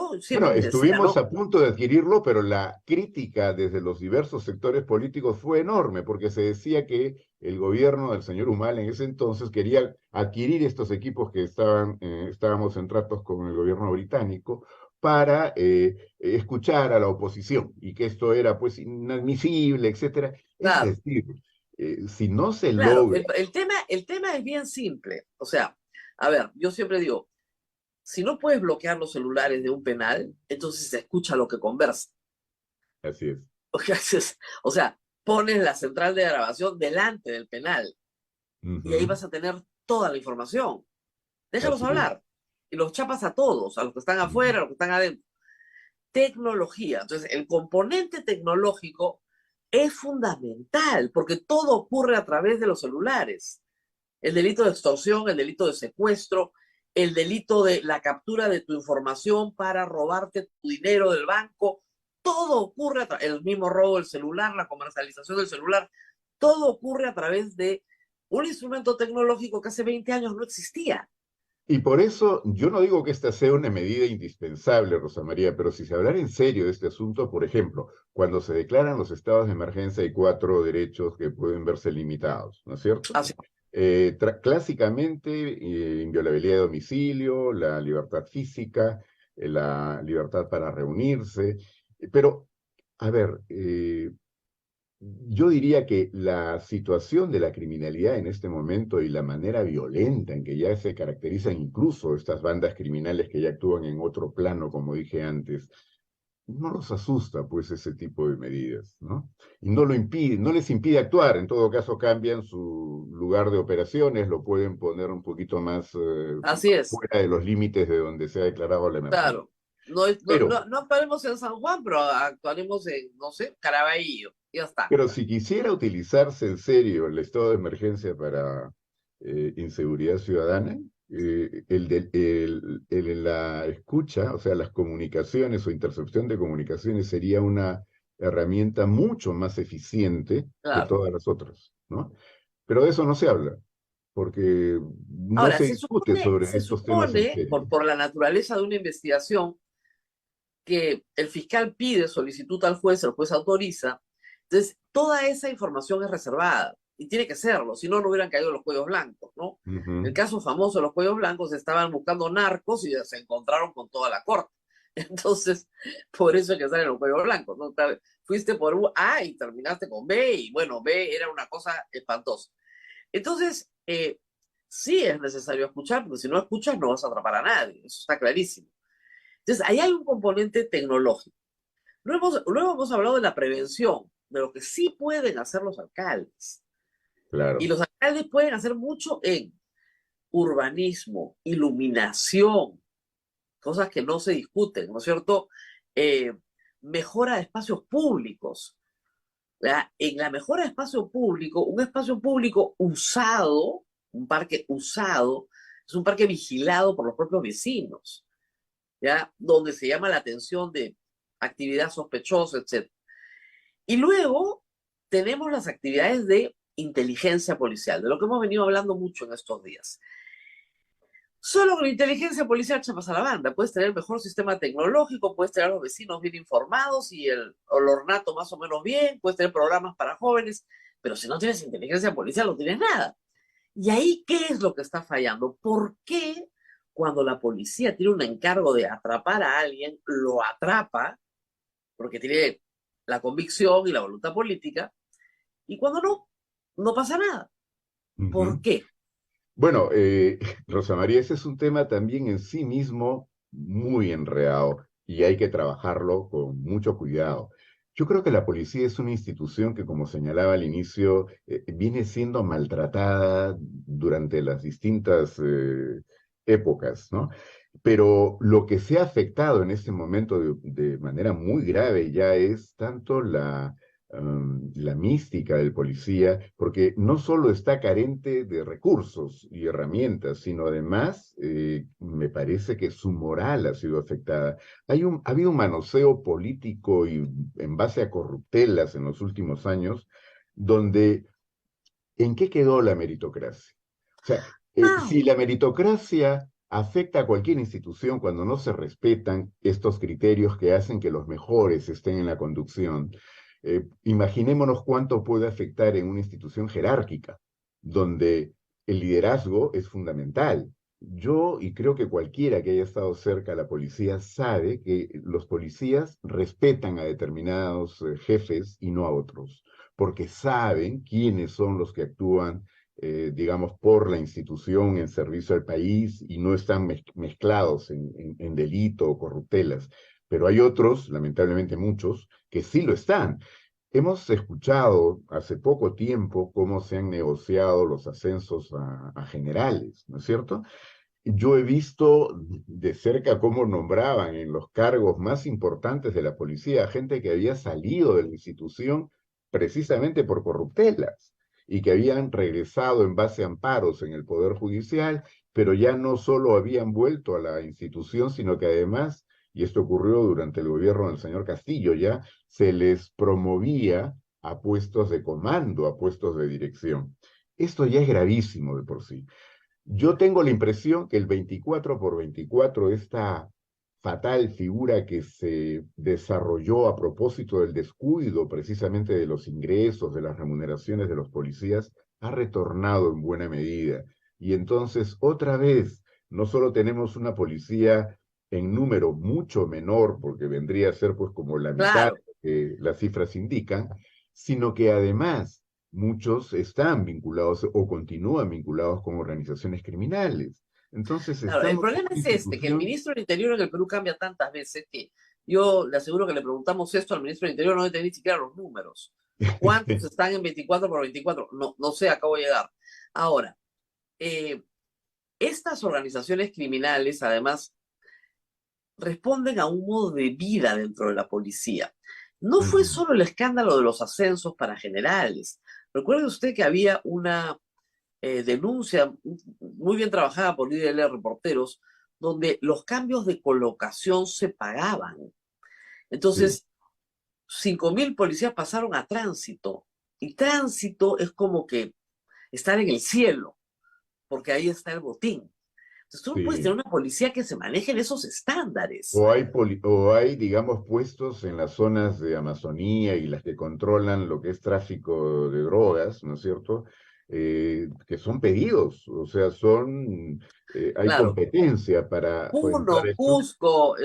Bueno, siempre les decía, estuvimos ¿no? a punto de adquirirlo, pero la crítica desde los diversos sectores políticos fue enorme, porque se decía que el gobierno del señor Humala en ese entonces quería adquirir estos equipos que estábamos en tratos con el gobierno británico para escuchar a la oposición y que esto era pues inadmisible, etcétera. Es Claro, decir, si no se claro. logra, El tema es bien simple. O sea, a ver, yo siempre digo, si no puedes bloquear los celulares de un penal, entonces se escucha lo que conversa. así es. O sea, pones la central de grabación delante del penal y ahí Ujú, vas a tener toda la información. Déjalos así es. hablar y los chapas a todos, a los que están Ujú. afuera, a los que están adentro. Tecnología. Entonces, el componente tecnológico es fundamental porque todo ocurre a través de los celulares. El delito de extorsión, el delito de secuestro, el delito de la captura de tu información para robarte tu dinero del banco, todo ocurre el mismo robo del celular, la comercialización del celular, todo ocurre a través de un instrumento tecnológico que hace 20 años no existía. Y por eso yo no digo que esta sea una medida indispensable, Rosa María, pero si se hablara en serio de este asunto, por ejemplo, cuando se declaran los estados de emergencia hay 4 derechos que pueden verse limitados, ¿no es cierto? Así, Clásicamente, inviolabilidad de domicilio, la libertad física, la libertad para reunirse, pero, a ver, yo diría que la situación de la criminalidad en este momento y la manera violenta en que ya se caracterizan incluso estas bandas criminales que ya actúan en otro plano, como dije antes, no los asusta pues ese tipo de medidas, ¿no? Y no lo impide, no les impide actuar, en todo caso cambian su lugar de operaciones, lo pueden poner un poquito más así es, fuera de los límites de donde se ha declarado la emergencia. claro. No, Pero no actuaremos en San Juan, pero actuaremos en, no sé, Caraballo. Ya está. Pero si quisiera utilizarse en serio el estado de emergencia para inseguridad ciudadana, la escucha, o sea, las comunicaciones o intercepción de comunicaciones sería una herramienta mucho más eficiente que Claro. todas las otras, ¿no? Pero de eso no se habla, porque no Ahora, se discute sobre se estos temas en supone serio. por la naturaleza de una investigación, que el fiscal pide solicitud al juez, el juez autoriza. Entonces, toda esa información es reservada y tiene que serlo, si no, no hubieran caído los cuellos blancos, ¿no? Ujú. El caso famoso de los cuellos blancos, estaban buscando narcos y se encontraron con toda la corte. Entonces, por eso es que salen los cuellos blancos, ¿no? Fuiste por A y terminaste con B, y bueno, B era una cosa espantosa. Entonces, sí es necesario escuchar, porque si no escuchas no vas a atrapar a nadie, eso está clarísimo. Entonces, ahí hay un componente tecnológico. Luego hemos hablado de la prevención, de lo que sí pueden hacer los alcaldes. Y Claro. los alcaldes pueden hacer mucho en urbanismo, iluminación, cosas que no se discuten, ¿no es cierto? Eh, Mejora de espacios públicos. ¿Verdad? En la mejora de espacio público, un espacio público usado, un parque usado, es un parque vigilado por los propios vecinos, ¿ya? Donde se llama la atención de actividad sospechosa, etc. Y luego tenemos las actividades de inteligencia policial, de lo que hemos venido hablando mucho en estos días. Solo con la inteligencia policial chapas a la banda. Puedes tener el mejor sistema tecnológico, puedes tener a los vecinos bien informados y el ornato más o menos bien, puedes tener programas para jóvenes, pero si no tienes inteligencia policial no tienes nada. Y ahí, ¿qué es lo que está fallando? ¿Por qué cuando la policía tiene un encargo de atrapar a alguien, lo atrapa, porque tiene la convicción y la voluntad política, y cuando no, no pasa nada? ¿Por Ujú. qué? Bueno, Rosa María, ese es un tema también en sí mismo muy enredado y hay que trabajarlo con mucho cuidado. Yo creo que la policía es una institución que, como señalaba al inicio, viene siendo maltratada durante las distintas épocas, ¿no? Pero lo que se ha afectado en este momento de manera muy grave ya es tanto la mística del policía, porque no solo está carente de recursos y herramientas, sino además me parece que su moral ha sido afectada. Ha habido un manoseo político y en base a corruptelas en los últimos años, donde ¿en qué quedó la meritocracia? O sea, Ah, si la meritocracia afecta a cualquier institución cuando no se respetan estos criterios que hacen que los mejores estén en la conducción, imaginémonos cuánto puede afectar en una institución jerárquica, donde el liderazgo es fundamental. Yo, y creo que cualquiera que haya estado cerca de la policía, sabe que los policías respetan a determinados jefes y no a otros, porque saben quiénes son los que actúan, digamos, por la institución en servicio al país y no están mezclados en delito o corruptelas. Pero hay otros, lamentablemente muchos, que sí lo están. Hemos escuchado hace poco tiempo cómo se han negociado los ascensos a generales, ¿no es cierto? Yo he visto de cerca cómo nombraban en los cargos más importantes de la policía a gente que había salido de la institución precisamente por corruptelas y que habían regresado en base a amparos en el Poder Judicial, pero ya no solo habían vuelto a la institución, sino que además, y esto ocurrió durante el gobierno del señor Castillo, ya se les promovía a puestos de comando, a puestos de dirección. Esto ya es gravísimo de por sí. Yo tengo la impresión que el 24 por 24, esta fatal figura que se desarrolló a propósito del descuido precisamente de los ingresos, de las remuneraciones de los policías, ha retornado en buena medida. Y entonces, otra vez, no solo tenemos una policía en número mucho menor, porque vendría a ser pues como la mitad Claro. que las cifras indican, sino que además muchos están vinculados o continúan vinculados con organizaciones criminales. Entonces Claro, el estamos en problema una es este, que el institución. ministro del Interior en el Perú cambia tantas veces que yo le aseguro que le preguntamos esto al ministro del Interior, no debe tener ni siquiera los números. ¿Cuántos están en 24 por 24? No, no sé, acabo de llegar. Ahora, eh, estas organizaciones criminales, además, responden a un modo de vida dentro de la policía. No fue Ujú. solo el escándalo de los ascensos para generales. Recuerde usted que había una denuncia muy bien trabajada por IDL Reporteros, donde los cambios de colocación se pagaban. Sí, Entonces, 5.000 policías pasaron a tránsito. Y tránsito es como que estar en el cielo, porque ahí está el botín. Entonces, tú no puedes tener sí. una policía que se maneje en esos estándares. O hay, digamos, puestos en las zonas de Amazonía y las que controlan lo que es tráfico de drogas, ¿no es cierto? Que son pedidos, o sea, hay Claro, competencia para entrar Puno, esto. Cusco,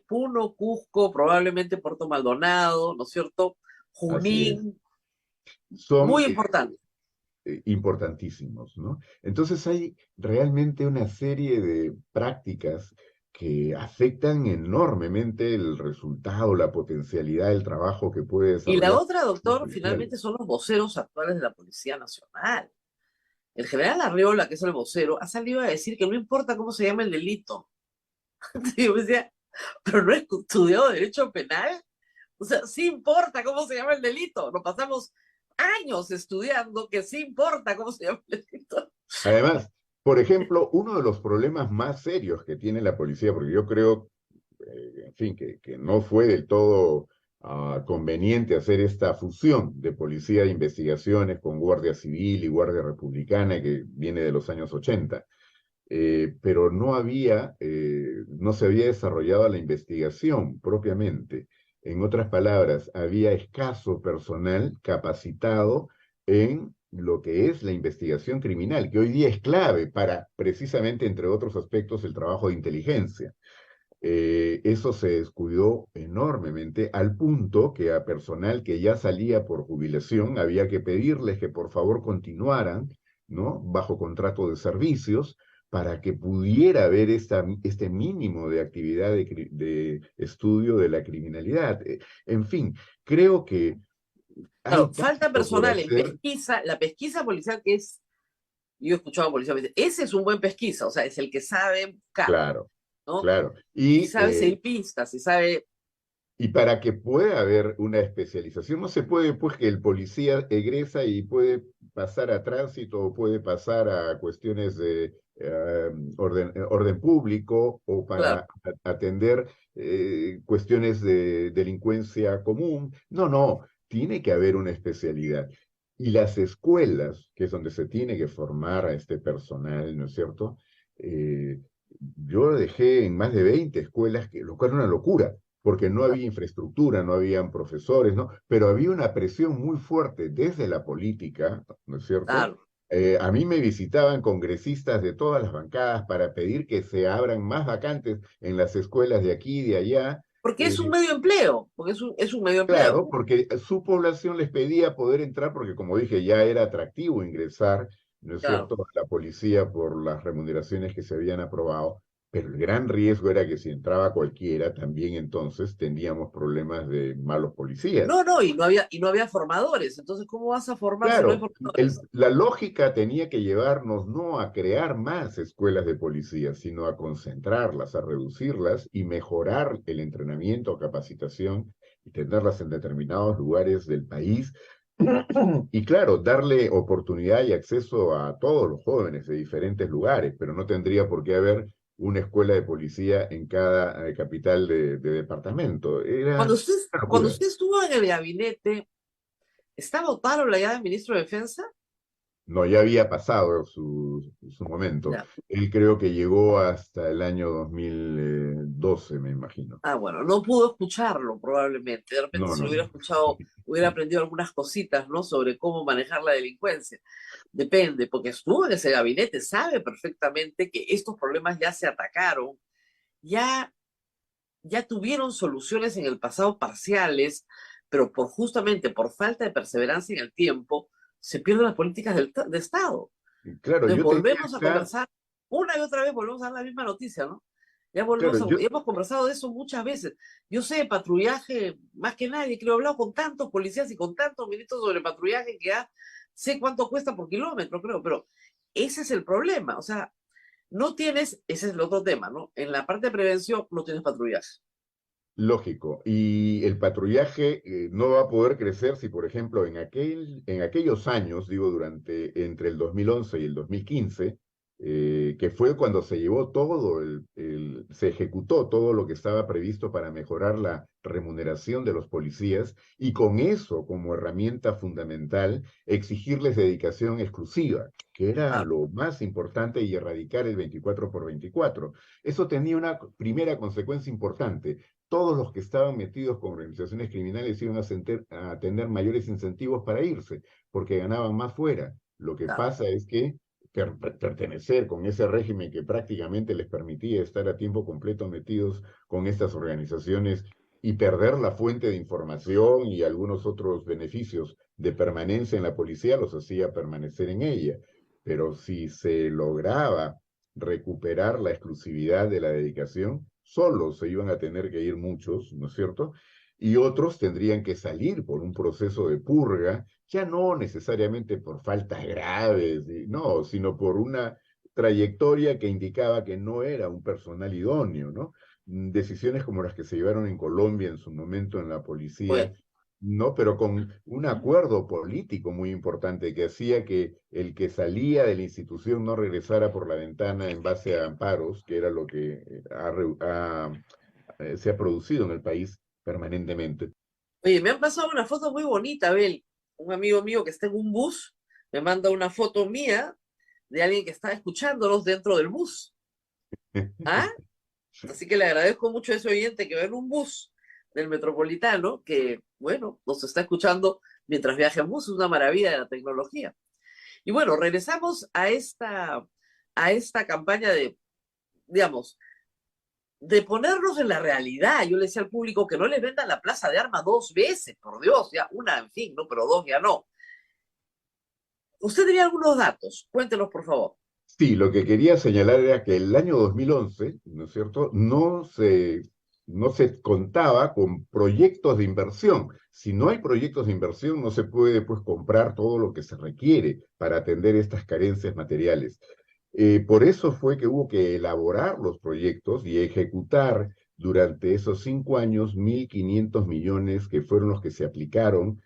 Puno, Cusco, probablemente Puerto Maldonado, ¿no es cierto? Así es. Junín, Son muy importante. importantísimos, ¿no? Entonces hay realmente una serie de prácticas que afectan enormemente el resultado, la potencialidad del trabajo que puede Y la desarrollar otra, un doctor, policial. finalmente son los voceros actuales de la Policía Nacional. El general Arriola, que es el vocero, ha salido a decir que no importa cómo se llama el delito. Y yo me decía, pero no he estudiado derecho penal. O sea, sí importa cómo se llama el delito. Nos pasamos años estudiando que sí importa cómo se llama el delito. Además, por ejemplo, uno de los problemas más serios que tiene la policía, porque yo creo, en fin, que no fue del todo conveniente hacer esta fusión de policía de investigaciones con Guardia Civil y Guardia Republicana que viene de los años 80. Pero no se había desarrollado la investigación propiamente. En otras palabras, había escaso personal capacitado en lo que es la investigación criminal, que hoy día es clave para, precisamente, entre otros aspectos, el trabajo de inteligencia. Eso se descuidó enormemente al punto que a personal que ya salía por jubilación había que pedirles que por favor continuaran, ¿no? Bajo contrato de servicios para que pudiera haber este mínimo de actividad de estudio de la criminalidad. En fin, creo que Claro, hay falta tanto por personal en hacer. pesquisa. La pesquisa policial que es, yo he escuchado a policías, ese es un buen pesquisa, o sea, es el que sabe buscar, Claro, ¿no? claro. Y sabe seguir pistas, y sabe, Y para que pueda haber una especialización, no se puede, pues, que el policía egresa y puede pasar a tránsito o puede pasar a cuestiones de orden público o para claro, atender cuestiones de delincuencia común. No, no, tiene que haber una especialidad. Y las escuelas, que es donde se tiene que formar a este personal, ¿no es cierto? Eh, yo dejé en más de 20 escuelas, lo cual era una locura porque no había infraestructura, no habían profesores, ¿no? Pero había una presión muy fuerte desde la política, ¿no es cierto? claro. A mí me visitaban congresistas de todas las bancadas para pedir que se abran más vacantes en las escuelas de aquí y de allá. Porque es un Eh, medio empleo, porque es un medio empleo. claro, porque su población les pedía poder entrar, porque como dije, ya era atractivo ingresar, ¿no es Claro. cierto?, a la policía por las remuneraciones que se habían aprobado. Pero el gran riesgo era que si entraba cualquiera, también entonces tendríamos problemas de malos policías. No, no, y no había formadores. Entonces, ¿cómo vas a formar si no hay Claro, formadores? la lógica tenía que llevarnos no a crear más escuelas de policía, sino a concentrarlas, a reducirlas y mejorar el entrenamiento o capacitación y tenerlas en determinados lugares del país. Y claro, darle oportunidad y acceso a todos los jóvenes de diferentes lugares, pero no tendría por qué haber una escuela de policía en cada capital de departamento. Era una Cuando locura. usted estuvo en el gabinete, ¿estaba Otárola ya de ministro de Defensa? No, ya había pasado su momento. Ya. Él creo que llegó hasta el año 2012, me imagino. Ah, bueno, no pudo escucharlo probablemente. De repente No, si lo no, hubiera no. escuchado, hubiera aprendido algunas cositas, ¿no? Sobre cómo manejar la delincuencia. Depende, porque estuvo en ese gabinete, sabe perfectamente que estos problemas ya se atacaron, ya, ya tuvieron soluciones en el pasado parciales, pero justamente por falta de perseverancia en el tiempo, se pierden las políticas de Estado. Claro, Entonces yo tenía volvemos a acá, conversar una y otra vez, volvemos a dar la misma noticia, ¿no? claro, Ya hemos conversado de eso muchas veces. Yo sé de patrullaje más que nadie, creo, he hablado con tantos policías y con tantos ministros sobre patrullaje que ya sé cuánto cuesta por kilómetro, creo, pero ese es el problema. O sea, no tienes, ese es el otro tema, ¿no? En la parte de prevención no tienes patrullaje. lógico, y el patrullaje no va a poder crecer si, por ejemplo, en aquellos años, digo, entre el 2011 y el 2015, que fue cuando se llevó todo, se ejecutó todo lo que estaba previsto para mejorar la remuneración de los policías, y con eso como herramienta fundamental, exigirles dedicación exclusiva, que era Ah, lo más importante, y erradicar el 24/24. Eso tenía una primera consecuencia importante: todos los que estaban metidos con organizaciones criminales iban a tener mayores incentivos para irse, porque ganaban más fuera. Lo que ah, pasa es que pertenecer con ese régimen que prácticamente les permitía estar a tiempo completo metidos con estas organizaciones y perder la fuente de información y algunos otros beneficios de permanencia en la policía los hacía permanecer en ella. Pero si se lograba recuperar la exclusividad de la dedicación, solos se iban a tener que ir muchos, ¿no es cierto? Y otros tendrían que salir por un proceso de purga, ya no necesariamente por faltas graves, no, sino por una trayectoria que indicaba que no era un personal idóneo, ¿no? Decisiones como las que se llevaron en Colombia en su momento en la policía, bueno, no, pero con un acuerdo político muy importante que hacía que el que salía de la institución no regresara por la ventana en base a amparos, que era lo que se ha producido en el país permanentemente. oye, me han pasado una foto muy bonita, Abel. Un amigo mío que está en un bus me manda una foto mía de alguien que está escuchándonos dentro del bus. ¿Ah? Así que le agradezco mucho a ese oyente que va en un bus del Metropolitano, que, bueno, nos está escuchando mientras viaja en bus, es una maravilla de la tecnología. Y bueno, regresamos a esta campaña de, digamos, de ponernos en la realidad. Yo le decía al público que no les vendan la plaza de armas dos veces, por Dios, ya una, en fin, no, pero dos ya no. Usted tenía algunos datos, cuéntenos, por favor. Sí, lo que quería señalar era que el año 2011, ¿no es cierto?, no se contaba con proyectos de inversión. Si no hay proyectos de inversión, no se puede, pues, comprar todo lo que se requiere para atender estas carencias materiales. Por eso fue que hubo que elaborar los proyectos y ejecutar durante esos 5 años 1.500 millones, que fueron los que se aplicaron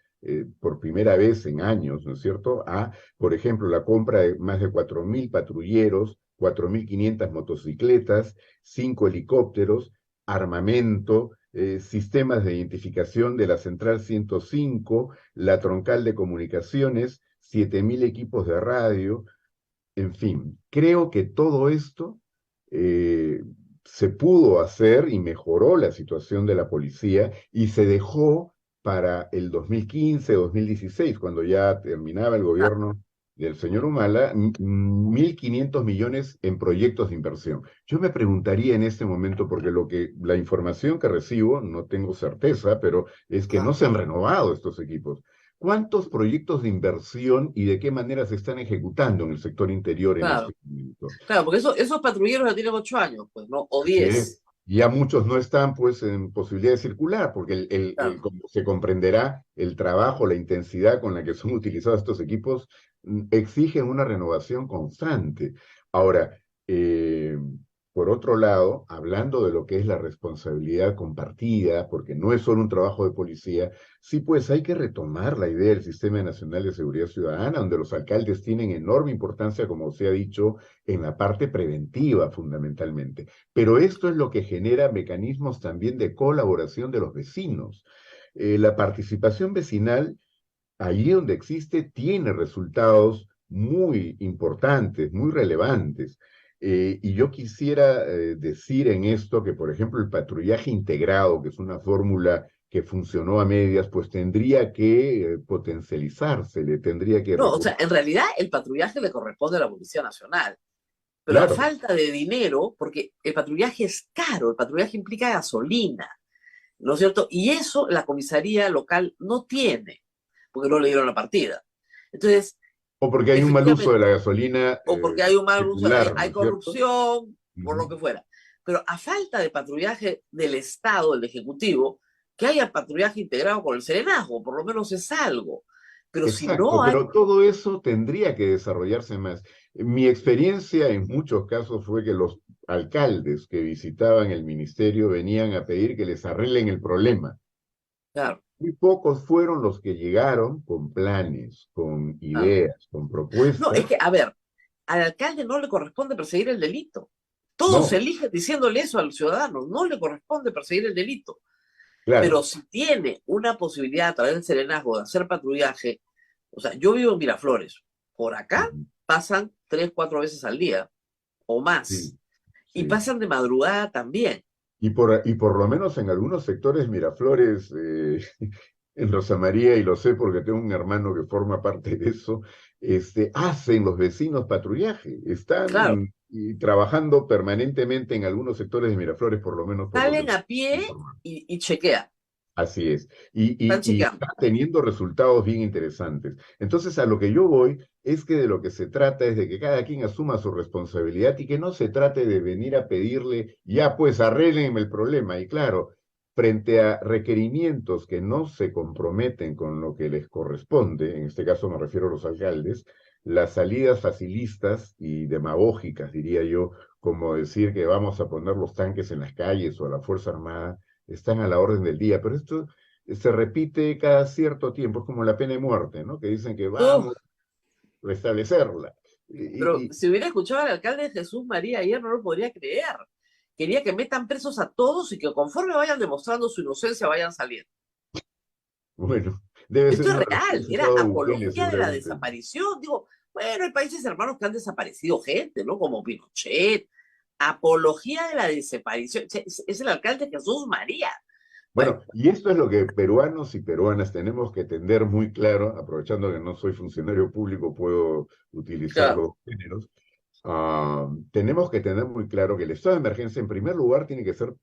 por primera vez en años, ¿no es cierto?, a, por ejemplo, la compra de más de 4.000 patrulleros, 4.500 motocicletas, 5 helicópteros, armamento, sistemas de identificación de la Central 105, la troncal de comunicaciones, 7.000 equipos de radio. En fin, creo que todo esto eh, se pudo hacer y mejoró la situación de la policía, y se dejó para el 2015, 2016, cuando ya terminaba el Ah, gobierno del señor Humala, 1.500 millones en proyectos de inversión. Yo me preguntaría en este momento, porque la información que recibo, no tengo certeza, pero es que no ah, se han renovado estos equipos. ¿Cuántos proyectos de inversión y de qué manera se están ejecutando en el sector interior en claro, este momento? claro, porque esos patrulleros ya tienen 8 años, pues, ¿no? O Así es. 10. Ya muchos no están, pues, en posibilidad de circular, porque Claro. como se comprenderá, el trabajo, la intensidad con la que son utilizados estos equipos exigen una renovación constante. Ahora, por otro lado, hablando de lo que es la responsabilidad compartida, porque no es solo un trabajo de policía, sí, pues hay que retomar la idea del Sistema Nacional de Seguridad Ciudadana, donde los alcaldes tienen enorme importancia, como se ha dicho, en la parte preventiva fundamentalmente. Pero esto es lo que genera mecanismos también de colaboración de los vecinos. La participación vecinal, allí donde existe, tiene resultados muy importantes, muy relevantes. Y yo quisiera decir en esto que, por ejemplo, el patrullaje integrado, que es una fórmula que funcionó a medias, pues tendría que potencializarse, le tendría que No, o sea, recurrir. en realidad el patrullaje le corresponde a la Policía Nacional, pero a Claro, falta de dinero, porque el patrullaje es caro, el patrullaje implica gasolina, ¿no es cierto? Y eso la comisaría local no tiene, porque no le dieron la partida. Entonces, o porque hay un mal uso de efectivamente, la gasolina o porque hay un mal uso, secular, ¿no hay es cierto? corrupción, por lo Ujú. que fuera. Pero a falta de patrullaje del Estado, del Ejecutivo, que haya patrullaje integrado con el Serenazgo, por lo menos es algo. Pero si Exacto, no hay, pero todo eso tendría que desarrollarse más. Mi experiencia en muchos casos fue que los alcaldes que visitaban el ministerio venían a pedir que les arreglen el problema. claro, Muy pocos fueron los que llegaron con planes, con claro. ideas, con No, es propuestas. que, a ver, al alcalde no le corresponde perseguir el delito. Todos se No, eligen diciéndole eso al ciudadano, no le corresponde perseguir el delito. claro. Pero si tiene una posibilidad a través del Serenazgo de hacer patrullaje, o sea, yo vivo en Miraflores, por acá Ujú. pasan 3, 4 veces al día o más, Sí, y sí. pasan de madrugada también. Y por lo menos en algunos sectores Miraflores, en Rosa María, y lo sé porque tengo un hermano que forma parte de eso, hacen los vecinos patrullaje, Claro, están trabajando permanentemente en algunos sectores de Miraflores, por lo menos por lo que salen me a pie informan. y chequean, Así es. están Y chequeando. está teniendo resultados bien interesantes. Entonces, a lo que yo voy es que de lo que se trata es de que cada quien asuma su responsabilidad y que no se trate de venir a pedirle, ya pues arréglenme el problema. Y claro, frente a requerimientos que no se comprometen con lo que les corresponde, en este caso me refiero a los alcaldes, las salidas facilistas y demagógicas, diría yo, como decir que vamos a poner los tanques en las calles o a la Fuerza Armada, están a la orden del día, pero esto se repite cada cierto tiempo, es como la pena de muerte, ¿no? Que dicen que Uf, vamos a restablecerla. pero Y si hubiera escuchado al alcalde Jesús María ayer, no lo podría creer. Quería que metan presos a todos y que conforme vayan demostrando su inocencia vayan saliendo. bueno, debe ser Esto es una real, respuesta a era todo Bukele, apología de la seguramente. desaparición. Digo, bueno, hay países hermanos que han desaparecido gente, ¿no? Como Pinochet. Apología de la desaparición. Es el alcalde Jesús María. Bueno, Bueno, y esto es lo que peruanos y peruanas tenemos que tener muy claro, aprovechando que no soy funcionario público, puedo utilizar claro, los géneros. Tenemos que tener muy claro que el estado de emergencia, en primer lugar, tiene que ser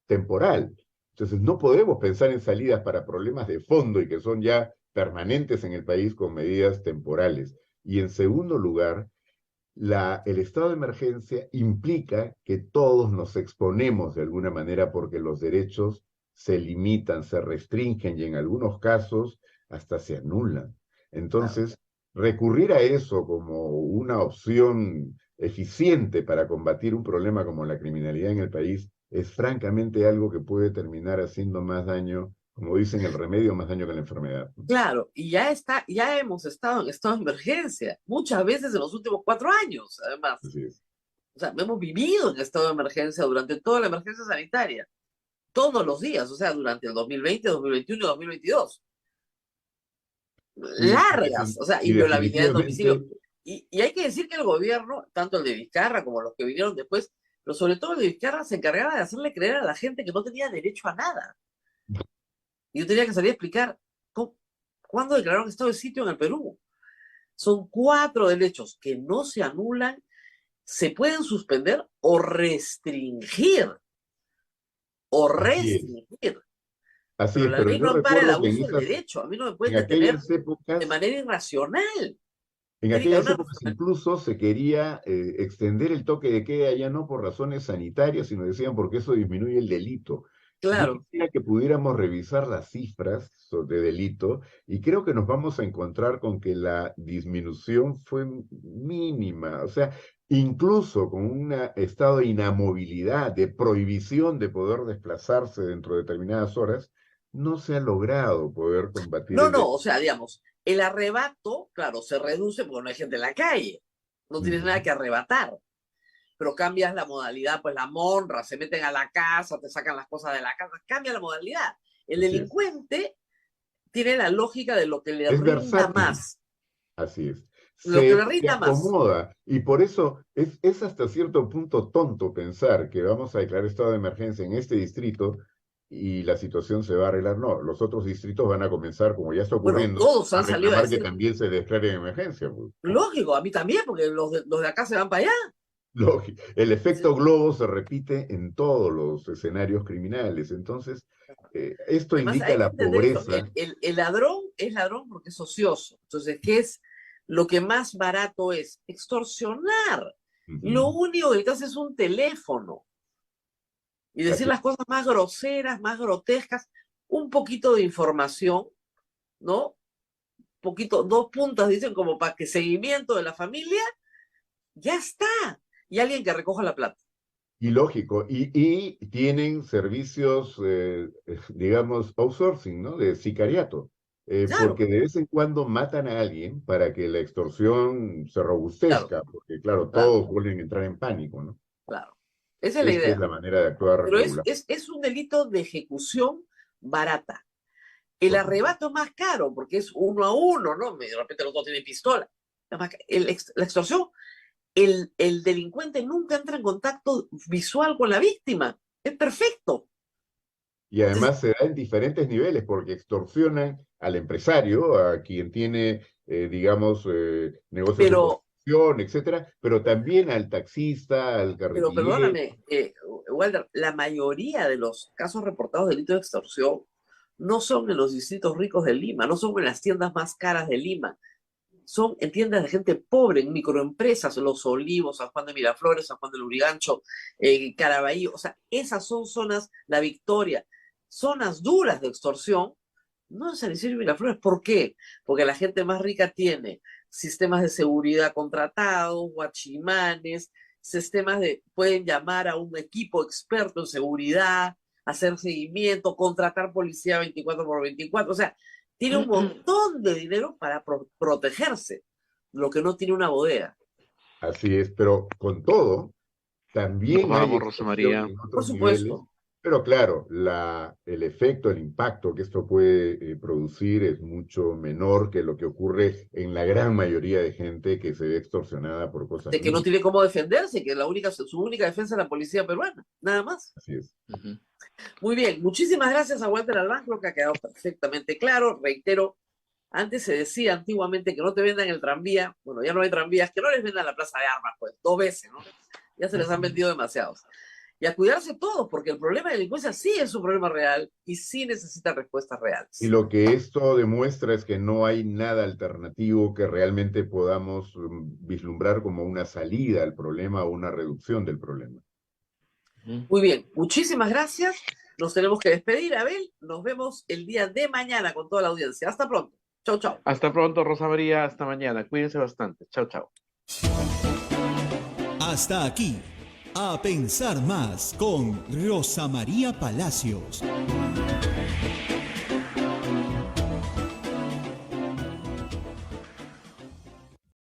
temporal. Entonces, no podemos pensar en salidas para problemas de fondo y que son ya permanentes en el país con medidas temporales. Y en segundo lugar, el estado de emergencia implica que todos nos exponemos de alguna manera porque los derechos se limitan, se restringen y en algunos casos hasta se anulan. claro. Entonces, recurrir a eso como una opción eficiente para combatir un problema como la criminalidad en el país es francamente algo que puede terminar haciendo más daño, como dicen, el remedio más daño que la enfermedad. Claro, y ya está, ya hemos estado en estado de emergencia, muchas veces en los últimos 4 años, además. Así es. O sea, hemos vivido en estado de emergencia durante toda la emergencia sanitaria, todos los días, o sea, durante el 2020, 2021 y 2022. Largas, o sea, Y inviolabilidad en definitivamente. domicilio. Y hay que decir que el gobierno, tanto el de Vizcarra como los que vinieron después, pero sobre todo el de Vizcarra, se encargaba de hacerle creer a la gente que no tenía derecho a nada. Y yo tenía que salir a explicar cuándo declararon estado de sitio en el Perú. Son 4 derechos que no se anulan, se pueden suspender o restringir. O Así es. restringir. Así Pero es, la pero ley yo no ampara el recuerdo que abuso del derecho. A mí no me pueden en detener aquellas de épocas, manera irracional. en Tiene que haber aquellas una épocas racionalidad. incluso se quería extender el toque de queda ya no por razones sanitarias, sino decían porque eso disminuye el delito. Yo Claro. quisiera que pudiéramos revisar las cifras de delito y creo que nos vamos a encontrar con que la disminución fue mínima. O sea, incluso con un estado de inamovilidad, de prohibición de poder desplazarse dentro de determinadas horas, no se ha logrado poder combatir No, el no, o delito. sea, digamos, el arrebato, claro, se reduce porque no hay gente en la calle. No tienes nada que arrebatar. Pero cambias la modalidad, pues la monra, se meten a la casa, te sacan las cosas de la casa, cambia la modalidad. El Así es. delincuente tiene la lógica de lo que le Es rinda versátil. más. Así es. Lo que le se rinda más. acomoda. Y por eso es hasta cierto punto tonto pensar que vamos a declarar estado de emergencia en este distrito y la situación se va a arreglar. No, los otros distritos van a comenzar, como ya está Bueno, ocurriendo, todos a han salido a reclamar que decir, también se declare emergencia, pues. lógico, a mí también, porque los de acá se van para allá. El efecto globo se repite en todos los escenarios criminales. Entonces, esto Además, indica hay que la entender esto. pobreza. El ladrón es ladrón porque es ocioso. Entonces, ¿qué es lo que más barato es? Extorsionar. Lo Ujú. único que hace es un teléfono. Y decir Así- las cosas más groseras, más grotescas, un poquito de información, ¿no? Poquito, 2 puntas dicen como para que seguimiento de la familia, ya está. Y alguien que recoja la plata. Y lógico, y tienen servicios, digamos, outsourcing, ¿no? De sicariato, Claro, porque de vez en cuando matan a alguien para que la extorsión se claro, robustezca, porque claro, claro, todos vuelven a entrar en pánico, ¿no? claro. Esa es la Esta es idea. la manera de actuar Pero regular, es un delito de ejecución barata. El por supuesto. arrebato es más caro porque es 1 a 1, ¿no? De repente los dos tienen pistola. La extorsión, el delincuente nunca entra en contacto visual con la víctima. Es perfecto. Y además se da en diferentes niveles, porque extorsionan al empresario, a quien tiene, digamos, negocios de Pero, construcción, etcétera, pero también al taxista, al pero carretillero. perdóname, Walter, la mayoría de los casos reportados de delitos de extorsión no son en los distritos ricos de Lima, no son en las tiendas más caras de Lima, son en tiendas de gente pobre, en microempresas, Los Olivos, San Juan de Miraflores, San Juan del Lurigancho, Caraballo, o sea, esas son zonas, La Victoria, zonas duras de extorsión, no en San Isidro y Miraflores. ¿Por qué? Porque la gente más rica tiene sistemas de seguridad contratados, guachimanes, pueden llamar a un equipo experto en seguridad, hacer seguimiento, contratar policía 24/24, o sea, tiene un montón de dinero para protegerse, lo que no tiene una bodega. Así es, pero con todo, Nos también hay vamos, Rosa extorsión María. en Por otros niveles, supuesto, pero claro, el efecto, el impacto que esto puede producir es mucho menor que lo que ocurre en la gran mayoría de gente que se ve extorsionada por cosas de que no mínimas. tiene cómo defenderse, que su única defensa es la policía peruana, nada más. Así es. Muy bien, muchísimas gracias a Walter Albán, creo que ha quedado perfectamente claro. Reitero, antes se decía antiguamente que no te vendan el tranvía, bueno, ya no hay tranvías, que no les vendan la plaza de armas, pues, 2 veces, ¿no? Ya se les han vendido demasiados. Y a cuidarse todos, porque el problema de delincuencia sí es un problema real y sí necesita respuestas Y reales. lo que esto demuestra es que no hay nada alternativo que realmente podamos vislumbrar como una salida al problema o una reducción del problema. Muy bien, muchísimas gracias. Nos tenemos que despedir, Abel. Nos vemos el día de mañana con toda la audiencia. Hasta pronto. Chau, chau. Hasta pronto, Rosa María. Hasta mañana. Cuídense bastante. Chao, chao. Hasta aquí, A Pensar Más con Rosa María Palacios.